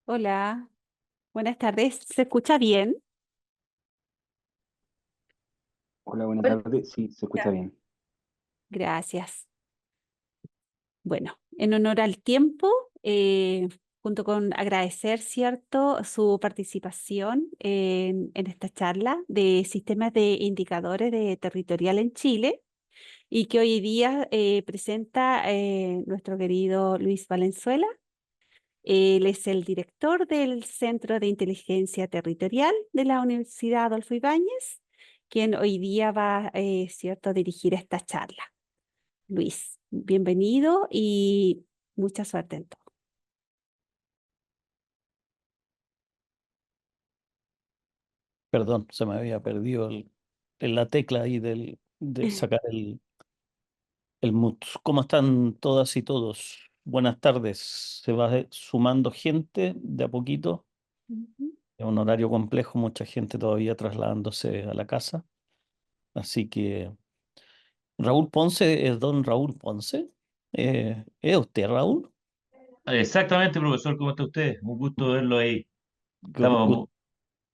Hola, buenas tardes. ¿Se escucha bien? Hola, buenas Hola. tardes. Sí, se escucha Ya. bien. Gracias. Bueno, en honor al tiempo, junto con agradecer, ¿cierto?, su participación en esta charla de sistemas de indicadores de territorial en Chile y que hoy día presenta nuestro querido Luis Valenzuela. Él es el director del Centro de Inteligencia Territorial de la Universidad Adolfo Ibáñez, quien hoy día va, cierto, a dirigir esta charla. Luis, bienvenido y mucha suerte en todo. Perdón, se me había perdido en la tecla ahí de sacar el mute. ¿Cómo están todas y todos? Buenas tardes. Se va sumando gente de a poquito. Ujú. Es un horario complejo, mucha gente todavía trasladándose a la casa. Así que Raúl Ponce es don Raúl Ponce. ¿Es usted, Raúl? Exactamente, profesor, ¿cómo está usted? Un gusto verlo ahí. Gu- Estamos gu-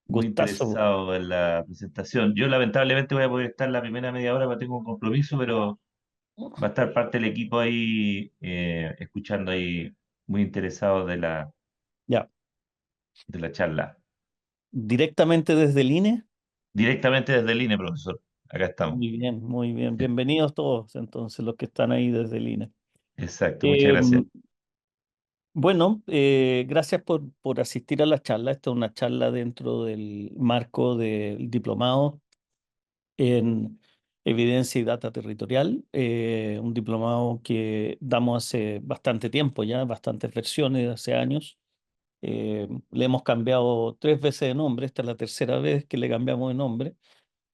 muy Gustazo. interesados en la presentación. Yo lamentablemente voy a poder estar la primera media hora, porque tengo un compromiso, pero va a estar parte del equipo ahí escuchando ahí, muy interesado de Ya, la charla. directamente desde el INE. Directamente desde el INE, profesor. Acá estamos. Muy bien, muy bien. Bienvenidos todos, entonces, los que están ahí desde el INE. Exacto, muchas Eh, gracias. bueno, gracias por asistir a la charla. Esta es una charla dentro del marco del diplomado en evidencia y data territorial, un diplomado que damos hace bastante tiempo ya, bastantes versiones, hace años. Le hemos cambiado 3 veces de nombre, esta es la tercera vez que le cambiamos de nombre,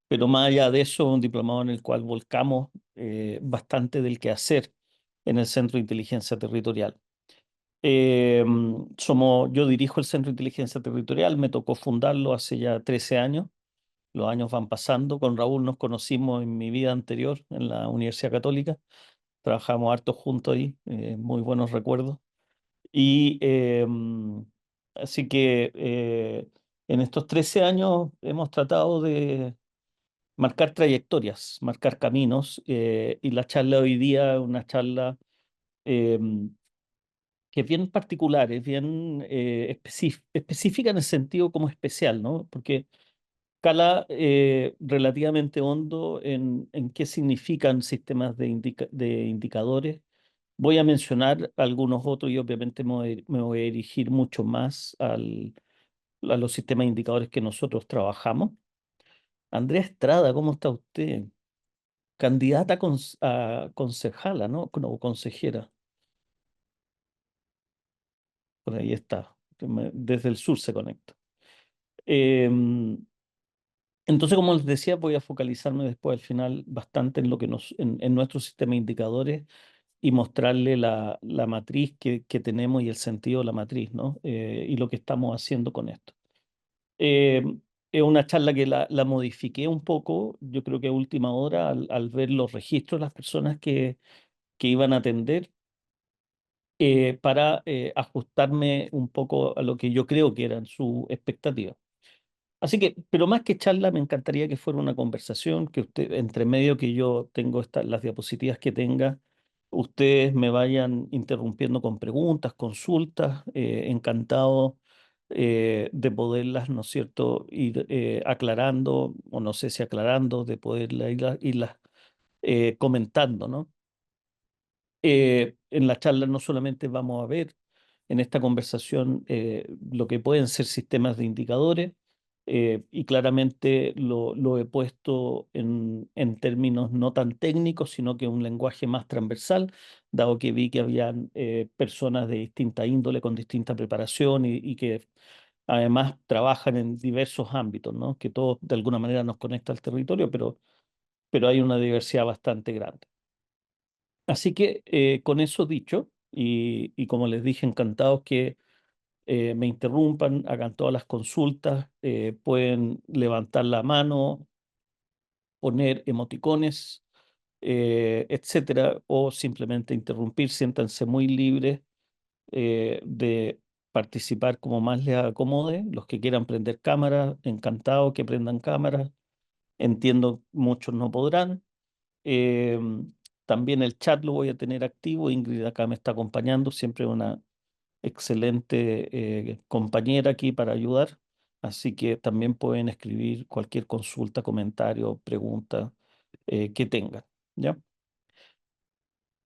pero más allá de eso, un diplomado en el cual volcamos bastante del quehacer en el Centro de Inteligencia Territorial. Yo dirijo el Centro de Inteligencia Territorial, me tocó fundarlo hace ya 13 años, los años van pasando, con Raúl nos conocimos en mi vida anterior en la Universidad Católica, trabajamos harto juntos ahí, muy buenos recuerdos, y así que en estos 13 años hemos tratado de marcar trayectorias, marcar caminos, y la charla hoy día es una charla em, que es bien particular, es bien específica en el sentido como especial, ¿no? Porque cala relativamente hondo en qué significan sistemas de indicadores. Voy a mencionar algunos otros y obviamente me voy a dirigir mucho más a los sistemas de indicadores que nosotros trabajamos. Andrea Estrada, ¿cómo está usted? Candidata a concejala, ¿no? O consejera, por ahí está, desde el sur se conecta. Em, entonces, como les decía, voy a focalizarme después al final bastante en lo que en nuestro sistema de indicadores y mostrarle la matriz que tenemos y el sentido de la matriz, ¿no? Y lo que estamos haciendo con esto. Eh, es una charla que la modifiqué un poco, yo creo que a última hora, al ver los registros de las personas que iban a atender, para ajustarme un poco a lo que yo creo que eran sus expectativas. Así que, pero más que charla, me encantaría que fuera una conversación, que usted, entre medio que yo tengo las diapositivas que tenga, ustedes me vayan interrumpiendo con preguntas, consultas, encantado de poderlas, ¿no es cierto?, ir aclarando, o no sé si aclarando, de poderlas irlas comentando, ¿no? En la charla no solamente vamos a ver en esta conversación lo que pueden ser sistemas de indicadores, y claramente lo he puesto en términos no tan técnicos, sino que un lenguaje más transversal, dado que vi que habían personas de distinta índole, con distinta preparación y que además trabajan en diversos ámbitos, ¿no? Que todo de alguna manera nos conecta al territorio, pero hay una diversidad bastante grande. Así que con eso dicho, y como les dije, encantados que me interrumpan, hagan todas las consultas, pueden levantar la mano, poner emoticones, etcétera, o simplemente interrumpir, siéntanse muy libres de participar como más les acomode. Los que quieran prender cámara, encantado que prendan cámara. Entiendo, muchos no podrán. Eh, También el chat lo voy a tener activo. Ingrid acá me está acompañando, siempre una excelente compañera aquí para ayudar. Así que también pueden escribir cualquier consulta, comentario, pregunta que tengan. ¿Ya?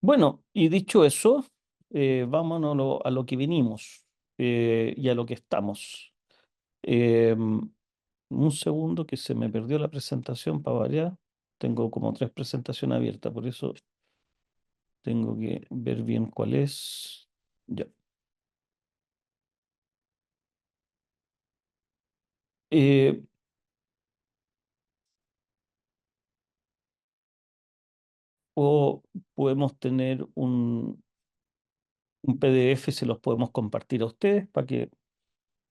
Bueno, y dicho eso, vámonos a lo que vinimos y a lo que estamos. Un segundo que se me perdió la presentación para variar. Tengo como 3 presentaciones abiertas, por eso tengo que ver bien cuál es. Ya. Eh, o podemos tener un PDF, se los podemos compartir a ustedes para que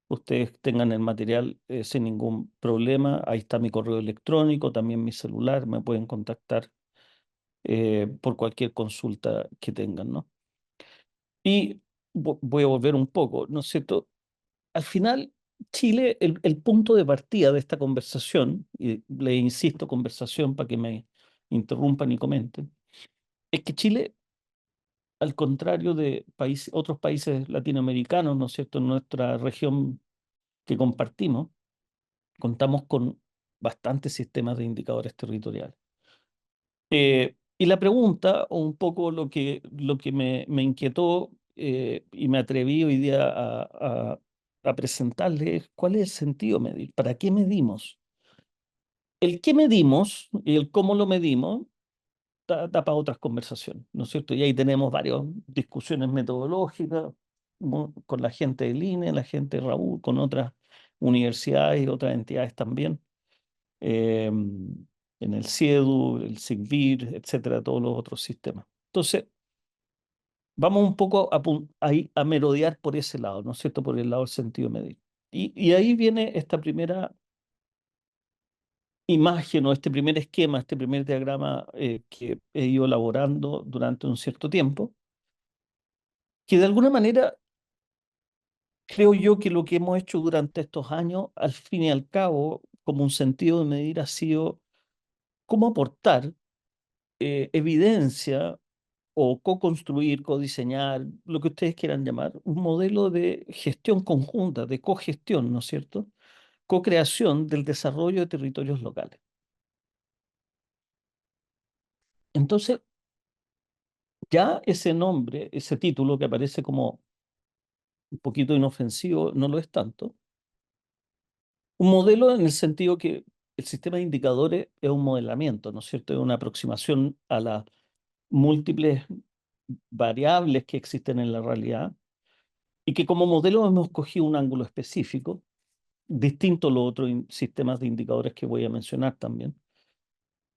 ustedes tengan el material sin ningún problema. Ahí está mi correo electrónico, también mi celular, me pueden contactar por cualquier consulta que tengan, ¿no? Y voy a volver un poco, ¿no es cierto? Al final, Chile, el punto de partida de esta conversación, y le insisto, conversación para que me interrumpan y comenten, es que Chile, al contrario de otros países latinoamericanos, ¿no es cierto?, en nuestra región que compartimos, contamos con bastantes sistemas de indicadores territoriales. Y la pregunta, o un poco lo que me inquietó y me atreví hoy día a presentarles es cuál es el sentido de medir, para qué medimos. El qué medimos y el cómo lo medimos da para otras conversaciones, ¿no es cierto? Y ahí tenemos varias discusiones metodológicas con la gente del INE, la gente de Raúl, con otras universidades y otras entidades también, en el CIEDU, el SIGVIR, etcétera, todos los otros sistemas. Entonces, vamos un poco ahí a merodear por ese lado, ¿no es cierto? Por el lado del sentido de medir. Y ahí viene esta primera imagen o este primer esquema, este primer diagrama que he ido elaborando durante un cierto tiempo, que de alguna manera creo yo que lo que hemos hecho durante estos años, al fin y al cabo, como un sentido de medir, ha sido cómo aportar evidencia o co-construir, co-diseñar, lo que ustedes quieran llamar, un modelo de gestión conjunta, de cogestión, ¿no es cierto? Co-creación del desarrollo de territorios locales. Entonces, ya ese nombre, ese título que aparece como un poquito inofensivo, no lo es tanto. Un modelo en el sentido que el sistema de indicadores es un modelamiento, ¿no es cierto? Es una aproximación a las múltiples variables que existen en la realidad y que como modelo hemos cogido un ángulo específico, distinto a los otros sistemas de indicadores que voy a mencionar también,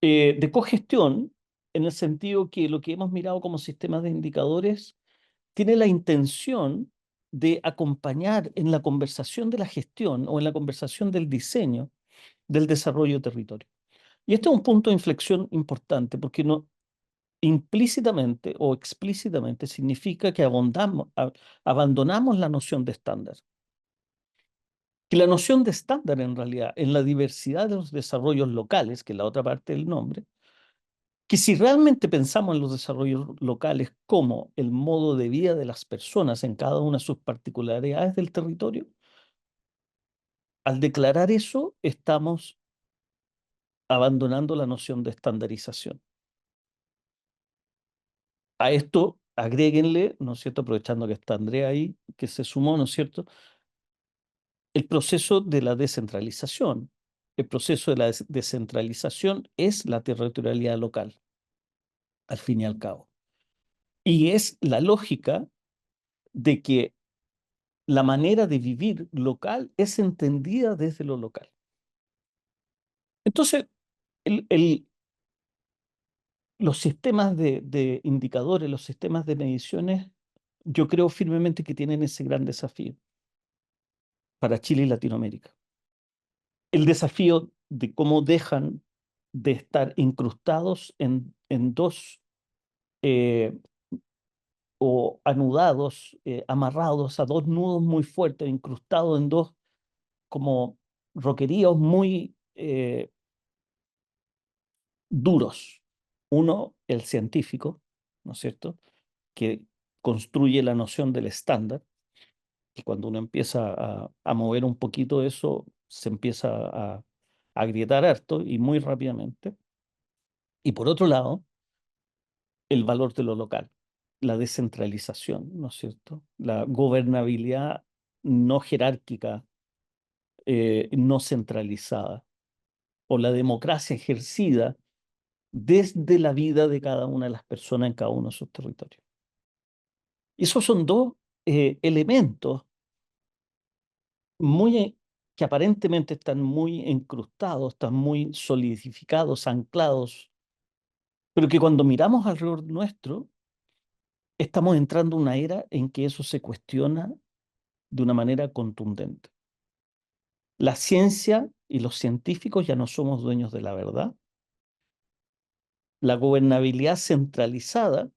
de cogestión, en el sentido que lo que hemos mirado como sistemas de indicadores tiene la intención de acompañar en la conversación de la gestión o en la conversación del diseño del desarrollo de territorio. Y este es un punto de inflexión importante porque no, implícitamente o explícitamente significa que abandonamos la noción de estándar. Que la noción de estándar en realidad, en la diversidad de los desarrollos locales, que es la otra parte del nombre, que si realmente pensamos en los desarrollos locales como el modo de vida de las personas en cada una de sus particularidades del territorio, al declarar eso estamos abandonando la noción de estandarización. A esto agréguenle, ¿no es cierto?, aprovechando que está Andrea ahí, que se sumó, ¿no es cierto?, el proceso de la descentralización. El proceso de la descentralización es la territorialidad local, al fin y al cabo. Y es la lógica de que la manera de vivir local es entendida desde lo local. Entonces, los sistemas de indicadores, los sistemas de mediciones, yo creo firmemente que tienen ese gran desafío para Chile y Latinoamérica. El desafío de cómo dejan de estar incrustados en dos o anudados, amarrados a dos nudos muy fuertes, incrustados en dos como roqueríos muy duros. Uno, el científico, ¿no es cierto?, que construye la noción del estándar, y cuando uno empieza a mover un poquito eso, se empieza a agrietar harto y muy rápidamente. Y por otro lado, el valor de lo local, la descentralización, ¿no es cierto? La gobernabilidad no jerárquica, no centralizada, o la democracia ejercida desde la vida de cada una de las personas en cada uno de sus territorios. Y esos son dos elementos muy, que aparentemente están muy incrustados, están muy solidificados, anclados, pero que cuando miramos alrededor nuestro, estamos entrando en una era en que eso se cuestiona de una manera contundente. La ciencia y los científicos ya no somos dueños de la verdad. La gobernabilidad centralizada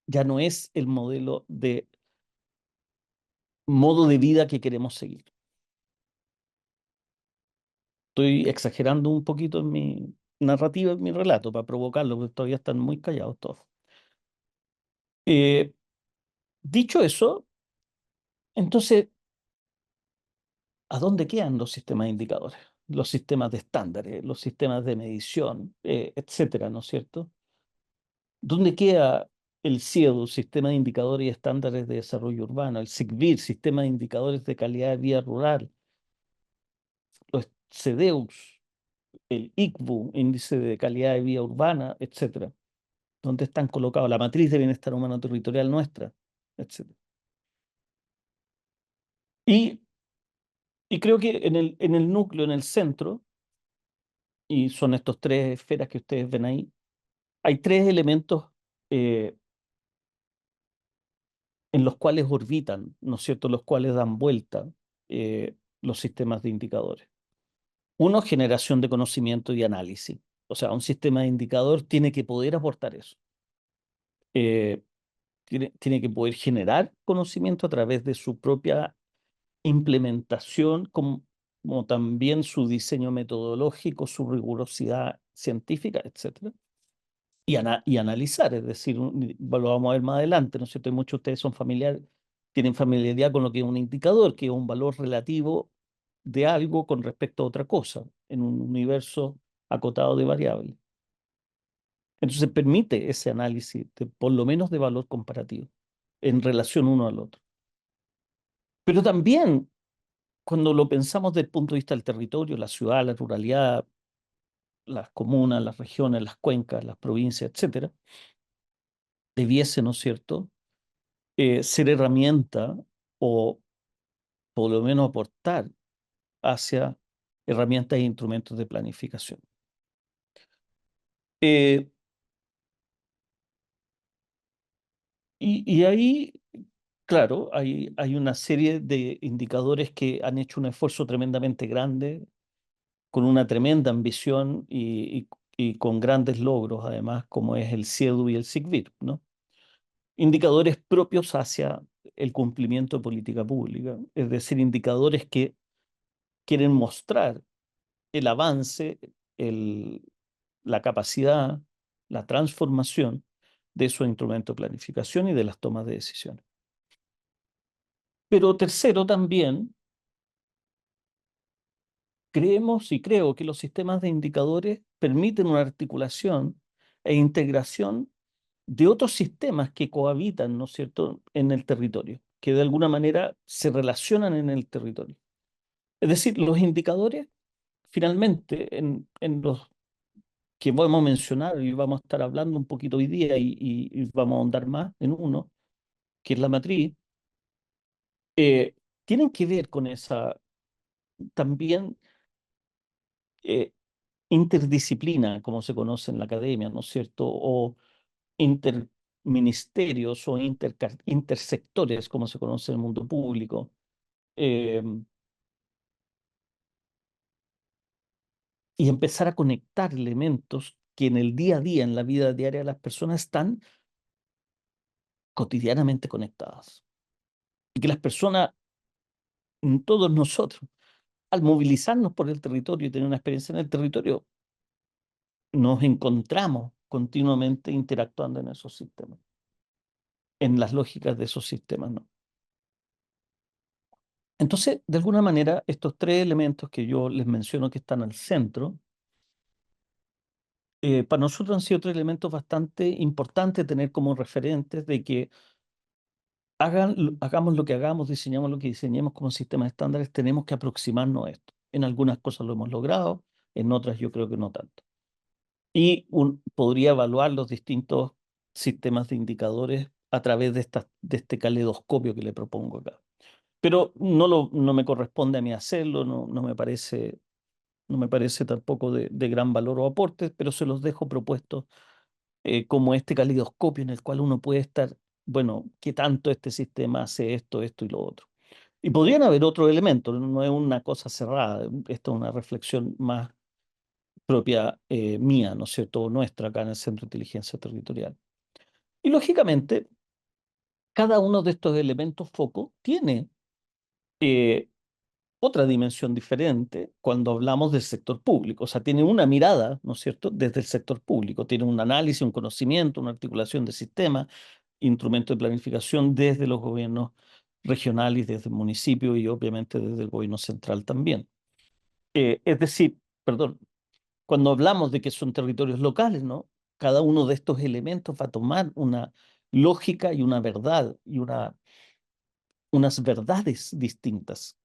ya no es el modelo de modo de vida que queremos seguir. Estoy exagerando un poquito en mi narrativa, en mi relato, para provocarlo, porque todavía están muy callados todos. Eh, Dicho eso, entonces, ¿a dónde quedan los sistemas de indicadores? Los sistemas de estándares, los sistemas de medición, etcétera, ¿no es cierto? ¿Dónde queda el CIEDU, Sistema de Indicadores y Estándares de Desarrollo Urbano, el SICBIR, Sistema de Indicadores de Calidad de Vida Rural, los CEDEUS, el ICBU, Índice de Calidad de Vida Urbana, etcétera? ¿Dónde están colocados? La matriz de bienestar humano territorial nuestra, etcétera. Y, y creo que en el núcleo, en el centro, y son estos tres esferas que ustedes ven ahí, hay tres elementos eh, en los cuales orbitan, ¿no es cierto?, los cuales dan vuelta los sistemas de indicadores. Uno, generación de conocimiento y análisis. O sea, un sistema de indicador tiene que poder aportar eso. Tiene que poder generar conocimiento a través de su propia implementación, como también su diseño metodológico, su rigurosidad científica, etcétera. Y analizar, es decir, lo vamos a ver más adelante, ¿no es cierto? Y muchos de ustedes son tienen familiaridad con lo que es un indicador, que es un valor relativo de algo con respecto a otra cosa, en un universo acotado de variables. Entonces permite ese análisis, por lo menos de valor comparativo, en relación uno al otro. Pero también, cuando lo pensamos desde el punto de vista del territorio, la ciudad, la ruralidad, las comunas, las regiones, las cuencas, las provincias, etcétera, debiese, ¿no es cierto?, ser herramienta o por lo menos aportar hacia herramientas e instrumentos de planificación. Eh, y ahí, claro, hay una serie de indicadores que han hecho un esfuerzo tremendamente grande, con una tremenda ambición y con grandes logros, además, como es el CIEDU y el SICBIR, ¿no? Indicadores propios hacia el cumplimiento de política pública, es decir, indicadores que quieren mostrar el avance, la capacidad, la transformación de su instrumento de planificación y de las tomas de decisiones. Pero tercero, también creemos y creo que los sistemas de indicadores permiten una articulación e integración de otros sistemas que cohabitan, ¿no es cierto?, en el territorio, que de alguna manera se relacionan en el territorio. Es decir, los indicadores, finalmente, en los que vamos a mencionar y vamos a estar hablando un poquito hoy día y vamos a ahondar más en uno, que es la matriz, tienen que ver con esa también eh, interdisciplina, como se conoce en la academia, ¿no es cierto? O interministerios o intersectores, como se conoce en el mundo público. eh, y empezar a conectar elementos que en el día a día, en la vida diaria de las personas, están cotidianamente conectadas. Y que las personas, todos nosotros, al movilizarnos por el territorio y tener una experiencia en el territorio, nos encontramos continuamente interactuando en esos sistemas, en las lógicas de esos sistemas, ¿no? Entonces, de alguna manera, estos tres elementos que yo les menciono que están al centro, para nosotros han sido tres elementos bastante importantes tener como referentes de que hagamos lo que hagamos, diseñamos lo que diseñemos como sistema de estándares, tenemos que aproximarnos a esto. En algunas cosas lo hemos logrado, en otras yo creo que no tanto. Y podría evaluar los distintos sistemas de indicadores a través de este caleidoscopio que le propongo acá. Pero no me corresponde a mí hacerlo, no me parece tampoco de gran valor o aporte, pero se los dejo propuestos como este caleidoscopio en el cual uno puede estar, bueno, ¿qué tanto este sistema hace esto, esto y lo otro? Y podrían haber otros elementos, no es una cosa cerrada, esto es una reflexión más propia mía, ¿no es cierto?, o nuestra acá en el Centro de Inteligencia Territorial. Y lógicamente, cada uno de estos elementos foco tiene otra dimensión diferente cuando hablamos del sector público. O sea, tiene una mirada, ¿no es cierto?, desde el sector público. Tiene un análisis, un conocimiento, una articulación de sistemas, instrumentos de planificación desde los gobiernos regionales, desde el municipio y obviamente desde el gobierno central también. Es decir, perdón, cuando hablamos de que son territorios locales, ¿no? Cada uno de estos elementos va a tomar una lógica y una verdad y unas verdades distintas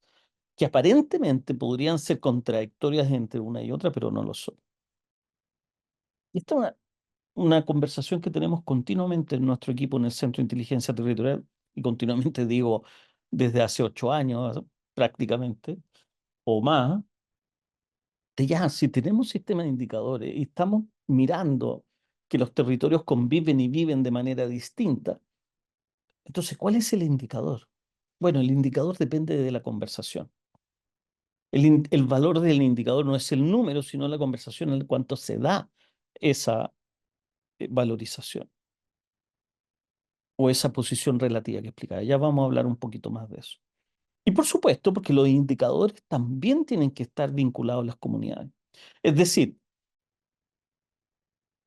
que aparentemente podrían ser contradictorias entre una y otra, pero no lo son. Y esta es una conversación que tenemos continuamente en nuestro equipo en el Centro de Inteligencia Territorial, y continuamente digo desde hace 8 años prácticamente, o más, de ya, si tenemos sistemas de indicadores y estamos mirando que los territorios conviven y viven de manera distinta, entonces, ¿cuál es el indicador? Bueno, el indicador depende de la conversación. El valor del indicador no es el número, sino la conversación en cuanto se da esa valorización o esa posición relativa que explicaba. Ya vamos a hablar un poquito más de eso. Y por supuesto, porque los indicadores también tienen que estar vinculados a las comunidades. Es decir,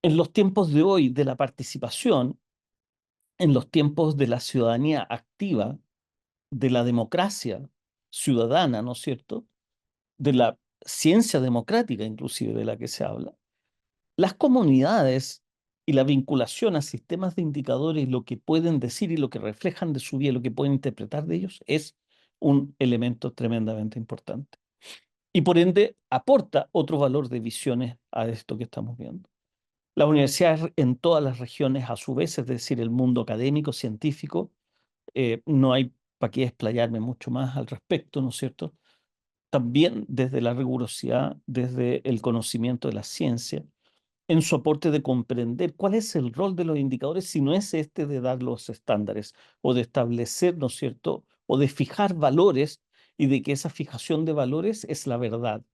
en los tiempos de hoy de la participación, en los tiempos de la ciudadanía activa, de la democracia ciudadana, ¿no es cierto?, de la ciencia democrática inclusive de la que se habla, las comunidades y la vinculación a sistemas de indicadores, lo que pueden decir y lo que reflejan de su vida, lo que pueden interpretar de ellos, es un elemento tremendamente importante. Y por ende aporta otro valor de visiones a esto que estamos viendo. Las universidades en todas las regiones, a su vez, es decir, el mundo académico, científico, no hay para qué explayarme mucho más al respecto, ¿no es cierto? También desde la rigurosidad, desde el conocimiento de la ciencia, en soporte de comprender cuál es el rol de los indicadores si no es este de dar los estándares o de establecer, ¿no es cierto?, o de fijar valores y de que esa fijación de valores es la verdad.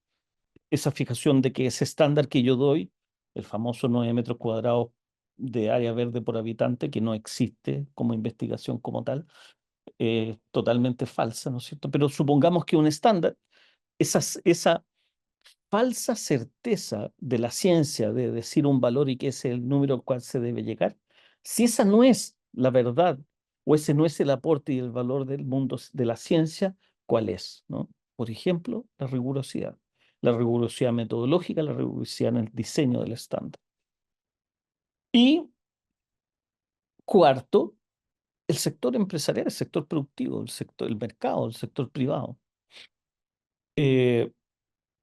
Esa fijación de que ese estándar que yo doy, el famoso 9 metros cuadrados de área verde por habitante, que no existe como investigación como tal, totalmente falsa, ¿no es cierto? Pero supongamos que un estándar, esa falsa certeza de la ciencia de decir un valor y que ese es el número al cual se debe llegar, si esa no es la verdad o ese no es el aporte y el valor del mundo de la ciencia, ¿cuál es? ¿No? Por ejemplo, la rigurosidad metodológica, la rigurosidad en el diseño del estándar. Y cuarto, el sector empresarial, el sector productivo, el mercado, el sector privado.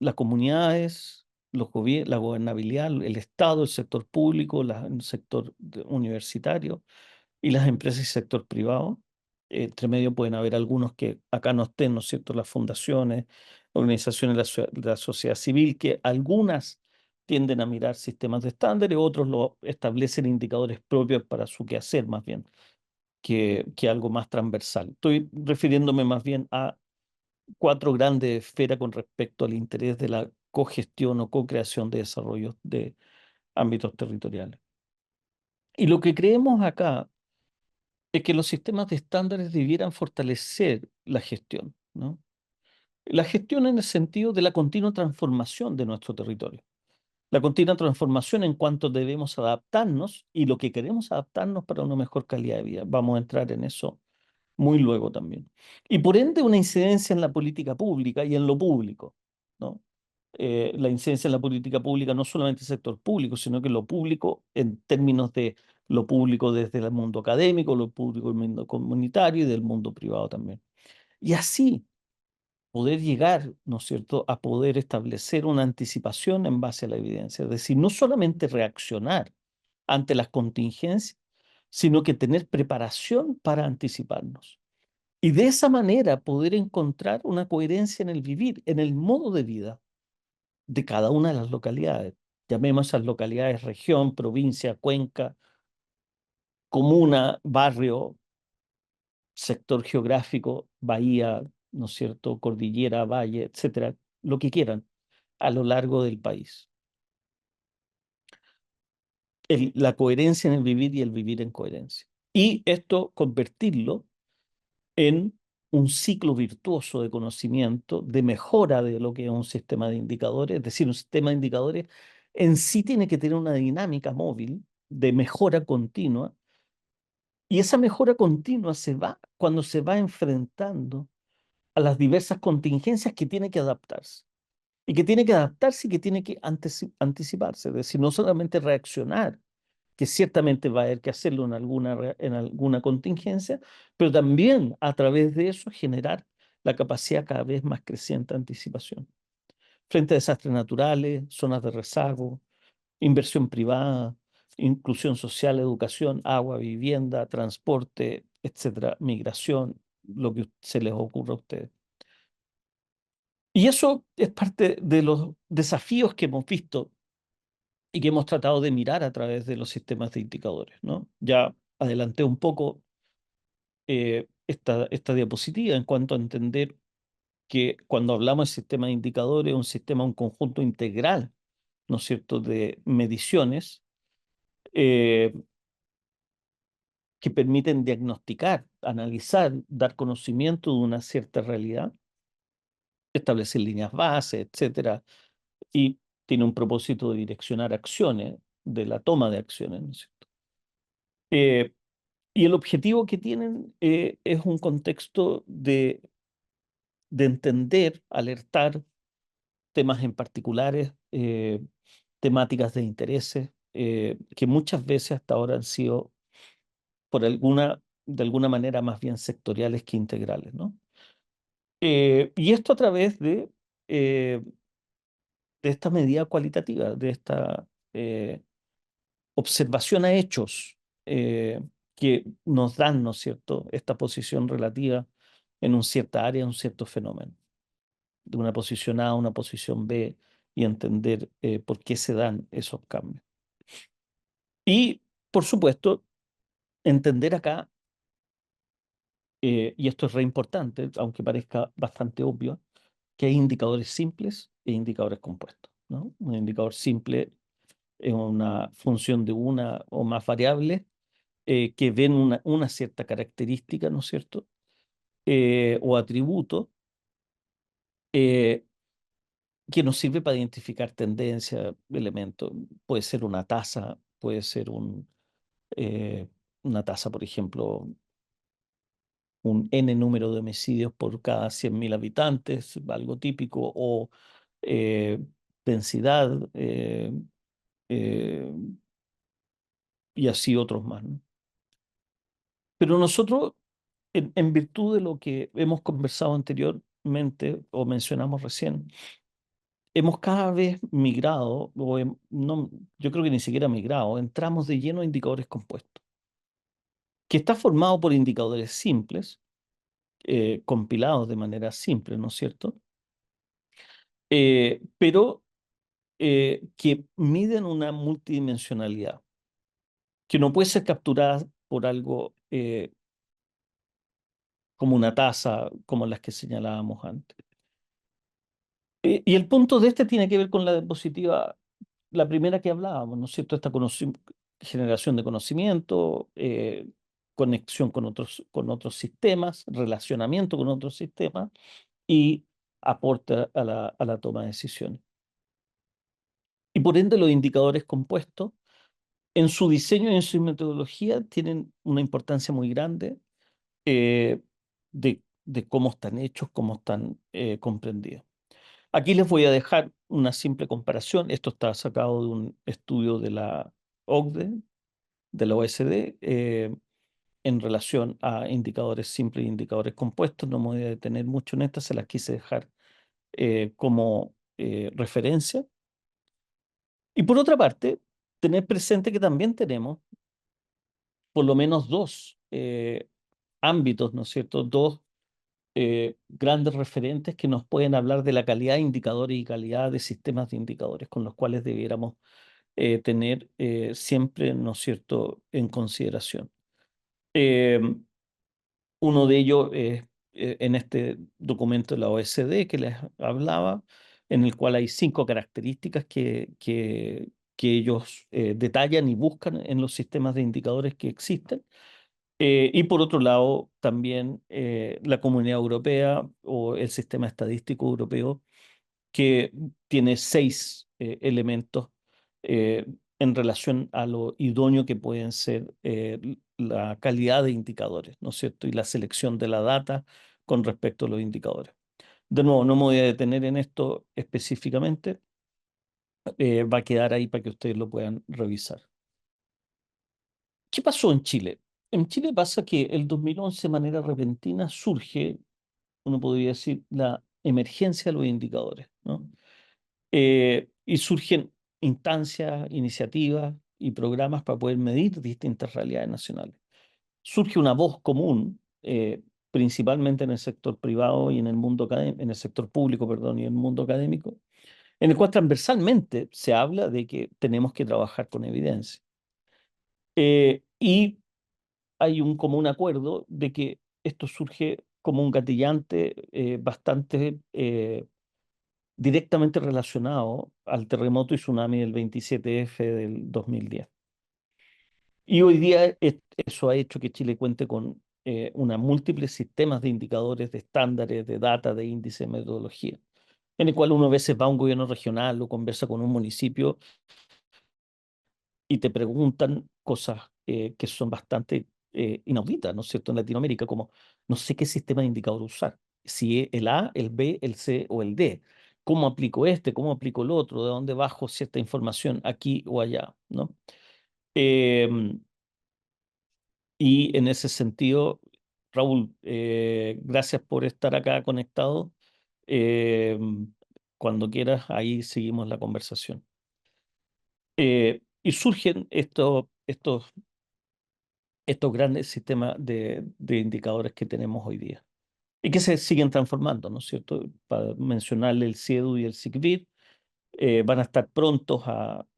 Las comunidades, la gobernabilidad, el Estado, el sector público, el sector universitario y las empresas y sector privado. Entre medio pueden haber algunos que acá no estén, ¿no es cierto?, las fundaciones, organizaciones de la sociedad civil, que algunas tienden a mirar sistemas de estándares, otros lo establecen indicadores propios para su quehacer más bien, que algo más transversal. Estoy refiriéndome más bien a 4 grandes esferas con respecto al interés de la cogestión o co-creación de desarrollo de ámbitos territoriales. Y lo que creemos acá es que los sistemas de estándares debieran fortalecer la gestión, ¿no? La gestión en el sentido de la continua transformación de nuestro territorio. La continua transformación en cuanto debemos adaptarnos y lo que queremos adaptarnos para una mejor calidad de vida. Vamos a entrar en eso muy luego también. Y por ende una incidencia en la política pública y en lo público, ¿no? La incidencia en la política pública no solamente el sector público, sino que lo público en términos de lo público desde el mundo académico, lo público del mundo comunitario y del mundo privado también. Y así poder llegar, ¿no es cierto?, a poder establecer una anticipación en base a la evidencia. Es decir, no solamente reaccionar ante las contingencias, sino que tener preparación para anticiparnos. Y de esa manera poder encontrar una coherencia en el vivir, en el modo de vida de cada una de las localidades. Llamemos a las localidades región, provincia, cuenca, comuna, barrio, sector geográfico, bahía, ¿no es cierto?, cordillera, valle, etcétera, lo que quieran, a lo largo del país. La coherencia en el vivir y el vivir en coherencia. Y esto convertirlo en un ciclo virtuoso de conocimiento, de mejora de lo que es un sistema de indicadores. Es decir, un sistema de indicadores en sí tiene que tener una dinámica móvil de mejora continua, y esa mejora continua se va cuando se va enfrentando a las diversas contingencias que tiene que adaptarse. Y que tiene que adaptarse y que tiene que anticiparse. Es decir, no solamente reaccionar, que ciertamente va a haber que hacerlo en alguna contingencia, pero también a través de eso generar la capacidad cada vez más creciente de anticipación. Frente a desastres naturales, zonas de rezago, inversión privada, inclusión social, educación, agua, vivienda, transporte, etcétera, migración, lo que se les ocurra a ustedes. Y eso es parte de los desafíos que hemos visto y que hemos tratado de mirar a través de los sistemas de indicadores, ¿no? Ya adelanté un poco esta diapositiva en cuanto a entender que cuando hablamos de sistema de indicadores, es un sistema, un conjunto integral, ¿no es cierto?, de mediciones eh, que permiten diagnosticar, analizar, dar conocimiento de una cierta realidad, establecer líneas base, etcétera, y tiene un propósito de direccionar acciones, de la toma de acciones, ¿no es cierto? Y el objetivo que tienen es un contexto de entender, alertar temas en particulares, temáticas de intereses, que muchas veces hasta ahora han sido de alguna manera más bien sectoriales que integrales, ¿no? Y esto a través eh, de esta medida cualitativa, de esta observación a hechos que nos dan, ¿no es cierto?, esta posición relativa en una cierta área, en un cierto fenómeno, de una posición A a una posición B, y entender por qué se dan esos cambios. Y, por supuesto, entender acá, y esto es re importante, aunque parezca bastante obvio, que hay indicadores simples e indicadores compuestos, ¿no? Un indicador simple es una función de una o más variables que ven una cierta característica, ¿no es cierto?, o atributo que nos sirve para identificar tendencia, elementos. Puede ser una tasa, puede ser una tasa, por ejemplo, un N número de homicidios por cada 100.000 habitantes, algo típico, o eh, densidad, eh, y así otros más, ¿no? Pero nosotros, en virtud de lo que hemos conversado anteriormente o mencionamos recién, hemos cada vez migrado, no, yo creo que ni siquiera migrado, entramos de lleno a indicadores compuestos, que está formado por indicadores simples, compilados de manera simple, ¿no es cierto? Pero que miden una multidimensionalidad, que no puede ser capturada por algo como una tasa, como las que señalábamos antes. Y el punto de este tiene que ver con la diapositiva, la primera que hablábamos, ¿no es cierto? Esta generación de conocimiento, conexión con otros sistemas, relacionamiento con otros sistemas y aporte a la toma de decisiones. Y por ende los indicadores compuestos en su diseño y en su metodología tienen una importancia muy grande de cómo están hechos, cómo están comprendidos. Aquí les voy a dejar una simple comparación. Esto está sacado de un estudio de la OCDE, de la OSD, en relación a indicadores simples e indicadores compuestos. No me voy a detener mucho en esta, se las quise dejar como referencia. Y por otra parte, tener presente que también tenemos por lo menos dos ámbitos, ¿no es cierto? Dos grandes referentes que nos pueden hablar de la calidad de indicadores y calidad de sistemas de indicadores con los cuales debiéramos tener siempre, ¿no es cierto?, en consideración. Uno de ellos es en este documento de la OSD que les hablaba, en el cual hay 5 características que ellos detallan y buscan en los sistemas de indicadores que existen. Y por otro lado, también la Comunidad Europea o el Sistema Estadístico Europeo, que tiene 6 elementos en relación a lo idóneo que pueden ser la calidad de indicadores, ¿no es cierto? Y la selección de la data con respecto a los indicadores. De nuevo, no me voy a detener en esto específicamente, va a quedar ahí para que ustedes lo puedan revisar. ¿Qué pasó en Chile? En Chile pasa que el 2011 de manera repentina surge, uno podría decir, la emergencia de los indicadores, ¿no? Y surgen instancias, iniciativas y programas para poder medir distintas realidades nacionales. Surge una voz común, principalmente en el sector privado y en el mundo en el sector público, perdón, y en el mundo académico, en el cual transversalmente se habla de que tenemos que trabajar con evidencia. Y hay un común acuerdo de que esto surge como un gatillante bastante directamente relacionado al terremoto y tsunami del 27F del 2010. Y hoy día eso ha hecho que Chile cuente con una múltiples sistemas de indicadores, de estándares, de data, de índice, de metodología, en el cual uno a veces va a un gobierno regional o conversa con un municipio y te preguntan cosas que son bastante inauditas, ¿no es cierto?, en Latinoamérica, como no sé qué sistema de indicador usar, si es el A, el B, el C o el D. ¿Cómo aplico este? ¿Cómo aplico el otro? ¿De dónde bajo cierta información aquí o allá? ¿No? Y en ese sentido, Raúl, gracias por estar acá conectado. Cuando quieras, ahí seguimos la conversación. Y surgen estos grandes sistemas de indicadores que tenemos hoy día y que se siguen transformando, ¿no es cierto? Para mencionarle el CIEDU y el SICVID, van a estar prontos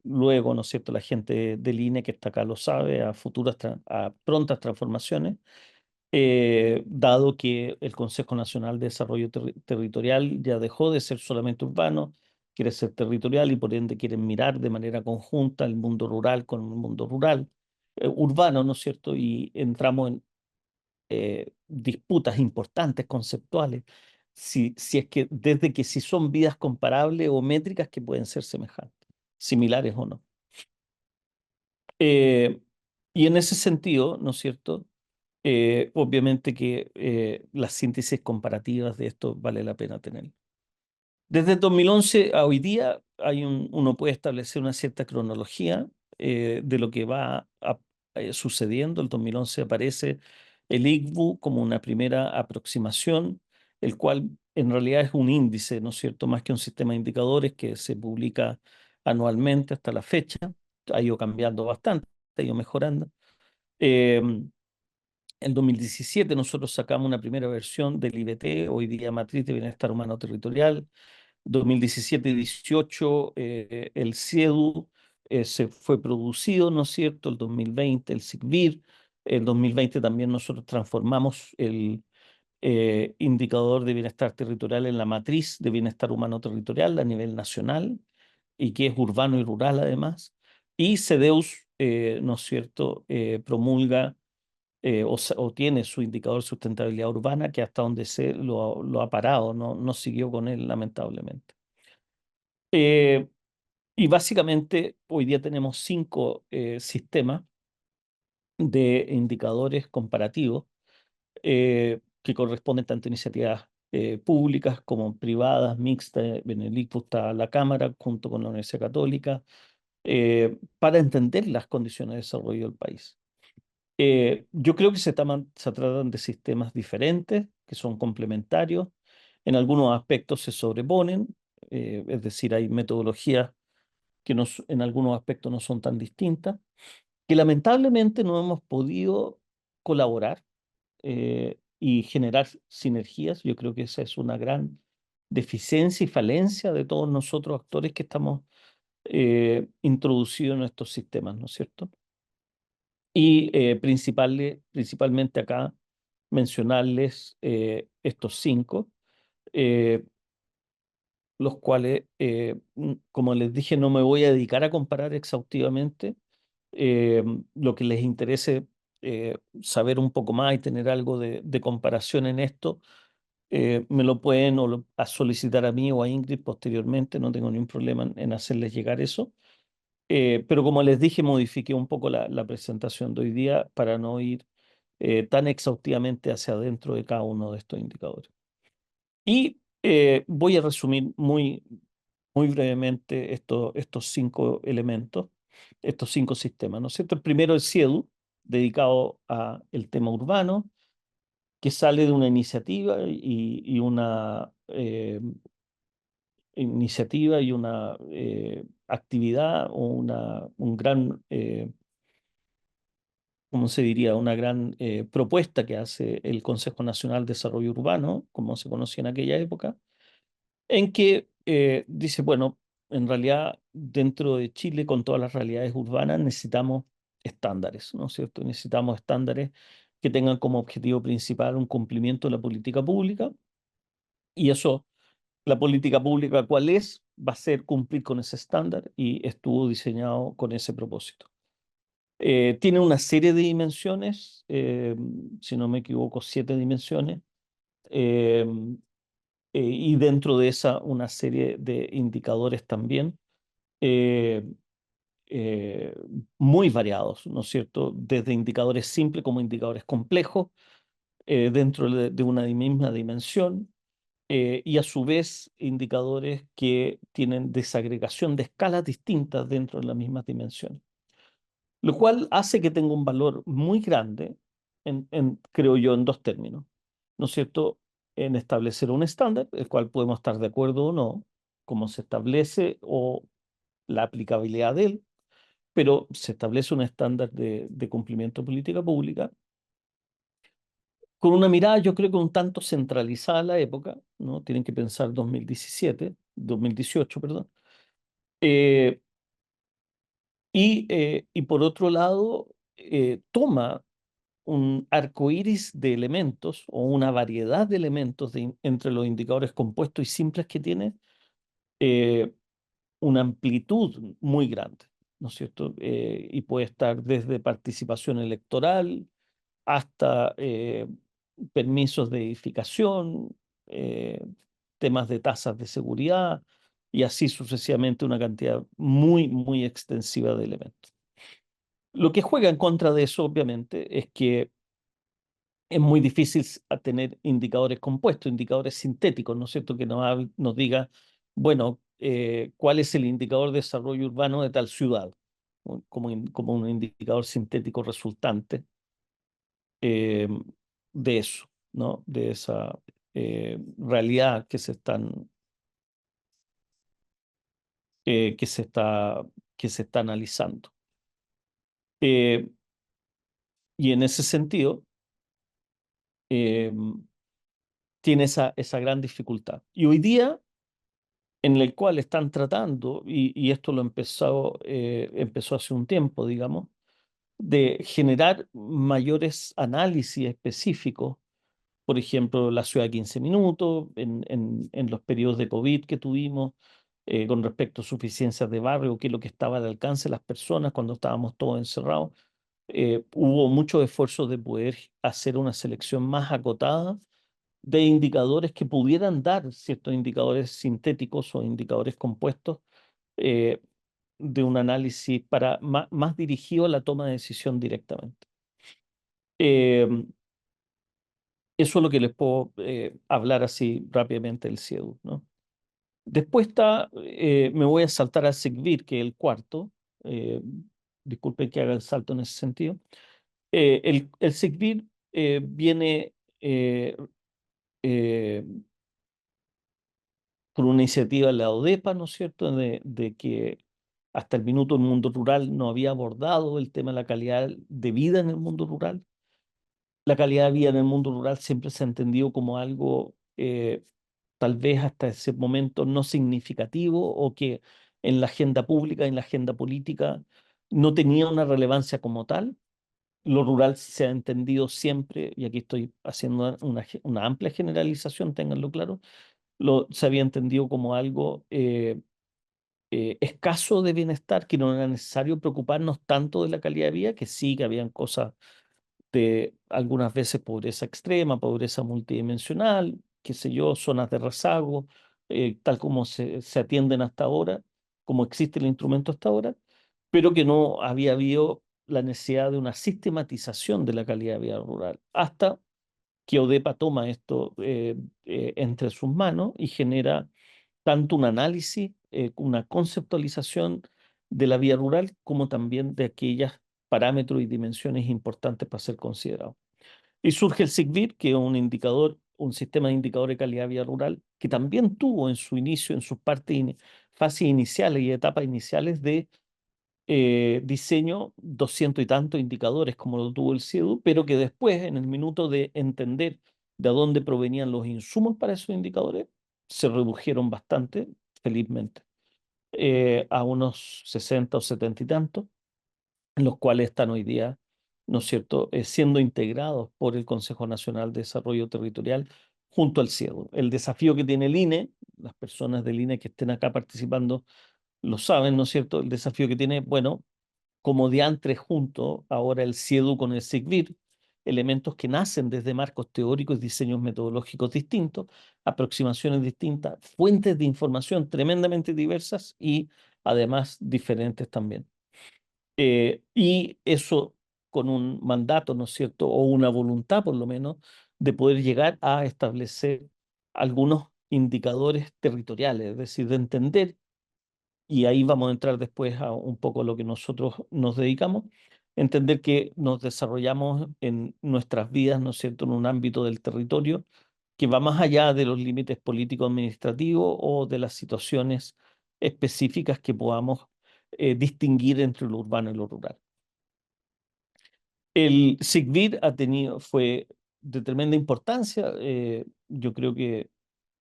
luego, ¿no es cierto? La gente del INE que está acá lo sabe, a prontas transformaciones, dado que el Consejo Nacional de Desarrollo Territorial ya dejó de ser solamente urbano, quiere ser territorial y por ende quieren mirar de manera conjunta el mundo rural con el mundo urbano, ¿no es cierto? Y entramos en disputas importantes, conceptuales, si es que desde que si son vidas comparables o métricas que pueden ser semejantes, similares o no. Y en ese sentido, ¿no es cierto? Obviamente que las síntesis comparativas de esto vale la pena tener. Desde el 2011 a hoy día uno puede establecer una cierta cronología de lo que va sucediendo. El 2011 aparece el ICBU como una primera aproximación, el cual en realidad es un índice, ¿no es cierto?, más que un sistema de indicadores que se publica anualmente hasta la fecha. Ha ido cambiando bastante, ha ido mejorando. En 2017 nosotros sacamos una primera versión del IBT, hoy día Matriz de Bienestar Humano Territorial. 2017 y 18 el CIEDU se fue producido, ¿no es cierto? El 2020 el SICVIR. El 2020 también nosotros transformamos el indicador de bienestar territorial en la matriz de bienestar humano territorial a nivel nacional y que es urbano y rural además. Y CEDEUS, ¿no es cierto?, promulga o tiene su indicador de sustentabilidad urbana, que hasta donde sé lo ha parado, no siguió con él, lamentablemente. Y básicamente hoy día tenemos 5 sistemas de indicadores comparativos que corresponden tanto a iniciativas públicas como privadas, mixtas. En el ICFO está la Cámara junto con la Universidad Católica para entender las condiciones de desarrollo del país. Yo creo que se tratan de sistemas diferentes, que son complementarios. En algunos aspectos se sobreponen, es decir, hay metodologías que en algunos aspectos no son tan distintas, que lamentablemente no hemos podido colaborar y generar sinergias. Yo creo que esa es una gran deficiencia y falencia de todos nosotros actores que estamos introducidos en estos sistemas, ¿no es cierto? Y principalmente acá mencionarles estos 5, los cuales, como les dije, no me voy a dedicar a comparar exhaustivamente. Lo que les interese saber un poco más y tener algo de comparación en esto, me lo pueden a solicitar a mí o a Ingrid posteriormente, no tengo ningún problema en hacerles llegar eso. Pero como les dije, modifiqué un poco la presentación de hoy día para no ir tan exhaustivamente hacia adentro de cada uno de estos indicadores. Y voy a resumir muy brevemente estos 5 elementos, estos 5 sistemas, ¿no es cierto? El primero es CIEDU, dedicado al tema urbano, que sale de una iniciativa y una actividad o un gran, ¿cómo se diría? Una gran propuesta que hace el Consejo Nacional de Desarrollo Urbano, como se conocía en aquella época, en que dice, bueno, en realidad dentro de Chile, con todas las realidades urbanas, necesitamos estándares, ¿no es cierto? Necesitamos estándares que tengan como objetivo principal un cumplimiento de la política pública, y eso, la política pública, ¿cuál es? Va a ser cumplir con ese estándar, y estuvo diseñado con ese propósito. Tiene una serie de dimensiones, si no me equivoco, 7 dimensiones, eh, y dentro de esa una serie de indicadores también eh, eh, muy variados, ¿no es cierto? Desde indicadores simples como indicadores complejos dentro de una misma dimensión, y a su vez indicadores que tienen desagregación de escalas distintas dentro de las mismas dimensiones, lo cual hace que tenga un valor muy grande, creo yo, en 2 términos, ¿no es cierto? En establecer un estándar, el cual podemos estar de acuerdo o no, cómo se establece o la aplicabilidad de él, pero se establece un estándar de cumplimiento de política pública con una mirada, yo creo que un tanto centralizada a la época, ¿no? Tienen que pensar 2018, perdón. Y por otro lado, toma un arco iris de elementos o una variedad de elementos entre los indicadores compuestos y simples que tiene, eh, una amplitud muy grande, ¿no es cierto? Y puede estar desde participación electoral hasta permisos de edificación, eh, temas de tasas de seguridad y así sucesivamente una cantidad muy extensiva de elementos. Lo que juega en contra de eso, obviamente, es que es muy difícil tener indicadores compuestos, indicadores sintéticos, ¿no es cierto? Que nos diga, bueno, cuál es el indicador de desarrollo urbano de tal ciudad, ¿no? Como un indicador sintético resultante eh, de eso, ¿no? De esa realidad que se está, que se está analizando. Eh, y en ese sentido, eh, tiene esa gran dificultad. Y hoy día, en el cual están tratando, y esto empezó hace un tiempo, digamos, de generar mayores análisis específicos, por ejemplo, la ciudad de 15 minutos, en los periodos de COVID que tuvimos, con respecto a suficiencias de barrio, qué es lo que estaba al alcance de las personas cuando estábamos todos encerrados. hubo muchos esfuerzos de poder hacer una selección más acotada de indicadores que pudieran dar ciertos indicadores sintéticos o indicadores compuestos eh, de un análisis para más dirigido a la toma de decisión directamente. Eso es lo que les puedo hablar así rápidamente del CIEDU, ¿no? Después está, me voy a saltar al SIGVIR, que es el cuarto. eh, Disculpen que haga el salto en ese sentido. El SIGVIR viene eh, por una iniciativa de la ODEPA, ¿no es cierto?, de que hasta el minuto el mundo rural no había abordado el tema de la calidad de vida en el mundo rural. La calidad de vida en el mundo rural siempre se ha entendido como algo tal vez hasta ese momento no significativo o que en la agenda pública, en la agenda política, no tenía una relevancia como tal. Lo rural se ha entendido siempre, y aquí estoy haciendo una amplia generalización, ténganlo claro, se había entendido como algo escaso de bienestar, que no era necesario preocuparnos tanto de la calidad de vida, que sí, que habían cosas de algunas veces pobreza extrema, pobreza multidimensional, qué sé yo, zonas de rezago, tal como se atienden hasta ahora, como existe el instrumento hasta ahora, pero que no había habido la necesidad de una sistematización de la calidad de vida rural, hasta que ODEPA toma esto entre sus manos y genera tanto un análisis, una conceptualización de la vida rural, como también de aquellas parámetros y dimensiones importantes para ser considerados. Y surge el SIGVIR, que es un indicador, un sistema de indicadores de calidad de vida rural, que también tuvo en su inicio, en sus fases iniciales y etapas iniciales de diseño, 200 y tantos indicadores como lo tuvo el CIEDU, pero que después, en el minuto de entender de dónde provenían los insumos para esos indicadores, se redujeron bastante, felizmente, a unos 60 o 70 y tantos, en los cuales están hoy día, ¿no es cierto?, siendo integrados por el Consejo Nacional de Desarrollo Territorial junto al CIEDU. El desafío que tiene el INE, las personas del INE que estén acá participando lo saben, ¿no es cierto?, el desafío que tiene, bueno, como diantres junto ahora el CIEDU con el SIGVIR, elementos que nacen desde marcos teóricos y diseños metodológicos distintos, aproximaciones distintas, fuentes de información tremendamente diversas y además diferentes también. Y eso con un mandato, ¿no es cierto?, o una voluntad por lo menos, de poder llegar a establecer algunos indicadores territoriales, es decir, de entender, y ahí vamos a entrar después a un poco a lo que nosotros nos dedicamos, entender que nos desarrollamos en nuestras vidas, ¿no es cierto?, en un ámbito del territorio que va más allá de los límites político-administrativos o de las situaciones específicas que podamos distinguir entre lo urbano y lo rural. El SIGVIR fue de tremenda importancia, yo creo que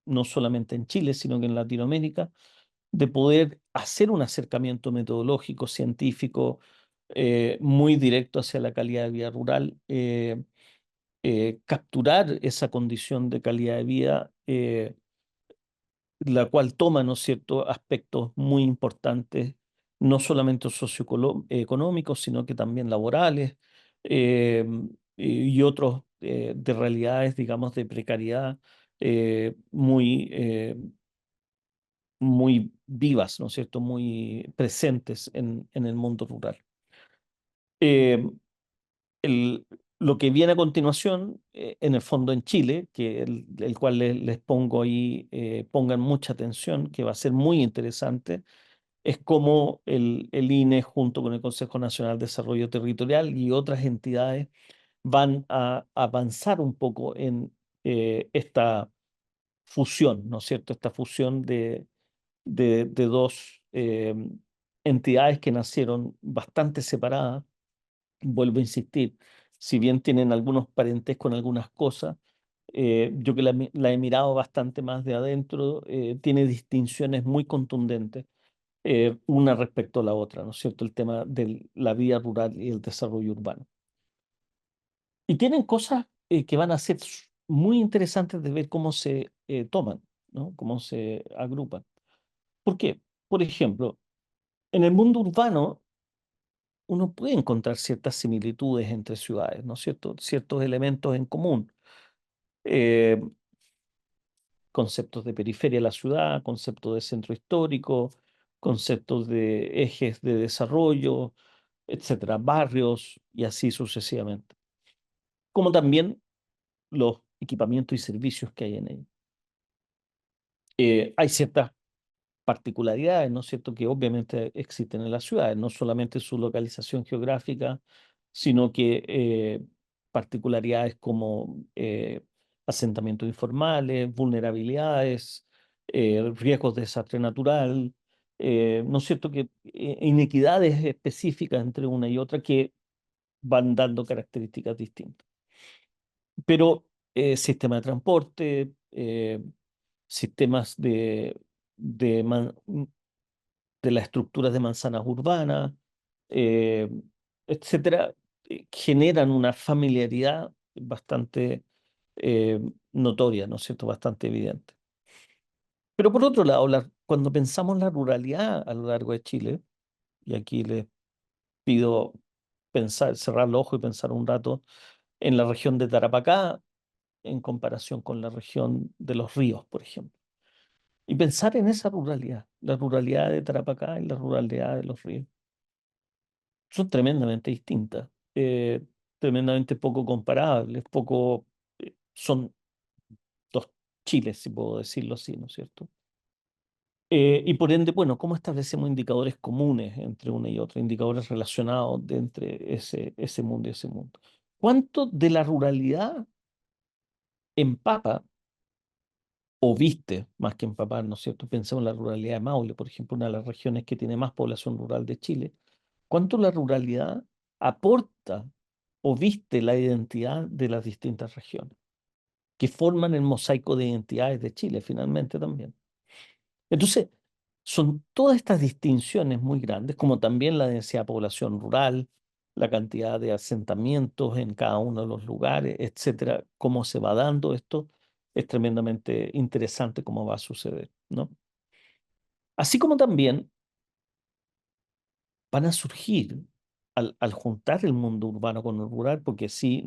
no solamente en Chile, sino que en Latinoamérica, de poder hacer un acercamiento metodológico, científico, muy directo hacia la calidad de vida rural, capturar esa condición de calidad de vida, la cual toma, ¿no es cierto?, aspectos muy importantes, no solamente socioeconómicos, sino que también laborales, y otros de realidades, digamos, de precariedad muy vivas, ¿no es cierto?, muy presentes en el mundo rural. Eh, lo que viene a continuación, en el fondo en Chile, que el cual les pongo ahí, pongan mucha atención, que va a ser muy interesante, es cómo el INE junto con el Consejo Nacional de Desarrollo Territorial y otras entidades van a avanzar un poco en esta fusión, ¿no es cierto?, esta fusión de dos entidades que nacieron bastante separadas. Vuelvo a insistir, si bien tienen algunos parentescos en algunas cosas, yo que la he mirado bastante más de adentro, tiene distinciones muy contundentes, una respecto a la otra, ¿no es cierto? El tema de la vida rural y el desarrollo urbano. Y tienen cosas que van a ser muy interesantes de ver cómo se toman, ¿no? Cómo se agrupan. ¿Por qué? Por ejemplo, en el mundo urbano uno puede encontrar ciertas similitudes entre ciudades, ¿no es cierto? Ciertos elementos en común. Eh, conceptos de periferia de la ciudad, conceptos de centro histórico, conceptos de ejes de desarrollo, etcétera, barrios y así sucesivamente. Como también los equipamientos y servicios que hay en ellos. Hay ciertas particularidades, ¿no es cierto?, que obviamente existen en las ciudades, no solamente su localización geográfica, sino que particularidades como asentamientos informales, vulnerabilidades, riesgos de desastre natural, ¿no es cierto?, que inequidades específicas entre una y otra que van dando características distintas. Pero sistema de transporte, sistemas de, man- de las estructuras de manzanas urbanas, eh, etcétera, generan una familiaridad bastante eh, notoria, ¿no es cierto?, bastante evidente. Pero por otro lado, cuando pensamos la ruralidad a lo largo de Chile, y aquí les pido pensar, cerrar los ojos y pensar un rato en la región de Tarapacá en comparación con la región de los ríos, por ejemplo. Y pensar en esa ruralidad, la ruralidad de Tarapacá y la ruralidad de los ríos. Son tremendamente distintas, tremendamente poco comparables, son dos Chiles, si puedo decirlo así, ¿no es cierto? Y por ende, bueno, ¿cómo establecemos indicadores comunes entre una y otra, indicadores relacionados de entre ese mundo y ese mundo? ¿Cuánto de la ruralidad empapa o viste, más que empapar, ¿no es cierto? Pensemos en la ruralidad de Maule, por ejemplo, una de las regiones que tiene más población rural de Chile. ¿Cuánto la ruralidad aporta o viste la identidad de las distintas regiones, que forman el mosaico de identidades de Chile finalmente también? Entonces, son todas estas distinciones muy grandes, como también la densidad de población rural, la cantidad de asentamientos en cada uno de los lugares, etcétera, cómo se va dando esto, es tremendamente interesante cómo va a suceder, ¿no? Así como también van a surgir al juntar el mundo urbano con el rural, porque sí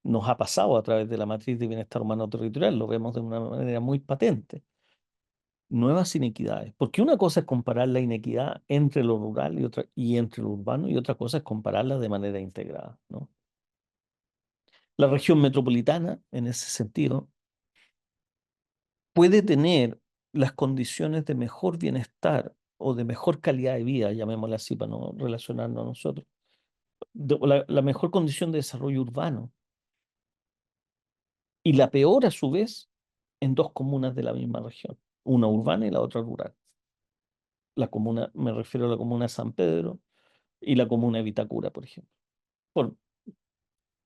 nos ha pasado a través de la matriz de bienestar humano territorial, lo vemos de una manera muy patente, nuevas inequidades. Porque una cosa es comparar la inequidad entre lo rural y entre lo urbano, y otra cosa es compararla de manera integrada, ¿no? La región metropolitana, en ese sentido, puede tener las condiciones de mejor bienestar o de mejor calidad de vida, llamémosla así para no relacionarnos a nosotros, la mejor condición de desarrollo urbano y la peor a su vez en dos comunas de la misma región, una urbana y la otra rural. La comuna, me refiero a la comuna de San Pedro y la comuna de Vitacura, por ejemplo. Por,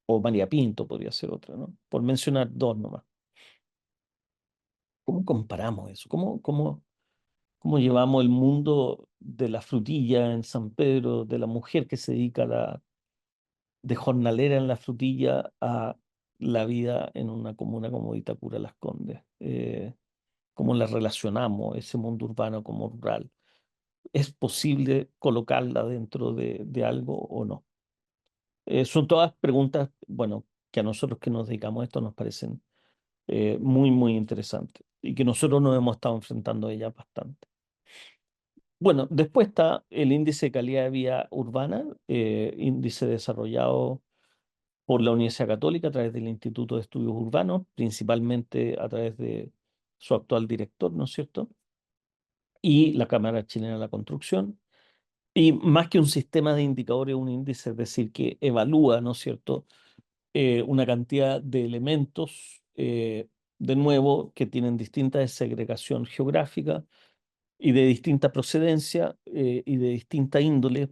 o María Pinto podría ser otra, ¿no? Por mencionar dos nomás. ¿Cómo comparamos eso? ¿Cómo llevamos el mundo de la frutilla en San Pedro, de la mujer que se dedica de jornalera en la frutilla a la vida en una comuna como Vitacura Las Condes? ¿Cómo la relacionamos, ese mundo urbano como rural? ¿Es posible colocarla dentro de algo o no? Son todas preguntas, bueno, que a nosotros que nos dedicamos a esto nos parecen muy, muy interesantes y que nosotros nos hemos estado enfrentando a ellas bastante. Bueno, después está el índice de calidad de vida urbana, índice desarrollado por la Universidad Católica a través del Instituto de Estudios Urbanos, principalmente a través de su actual director, ¿no es cierto? Y la Cámara Chilena de la Construcción. Y más que un sistema de indicadores, un índice, es decir, que evalúa, ¿no es cierto?, una cantidad de elementos, de nuevo, que tienen distinta segregación geográfica y de distinta procedencia y de distinta índole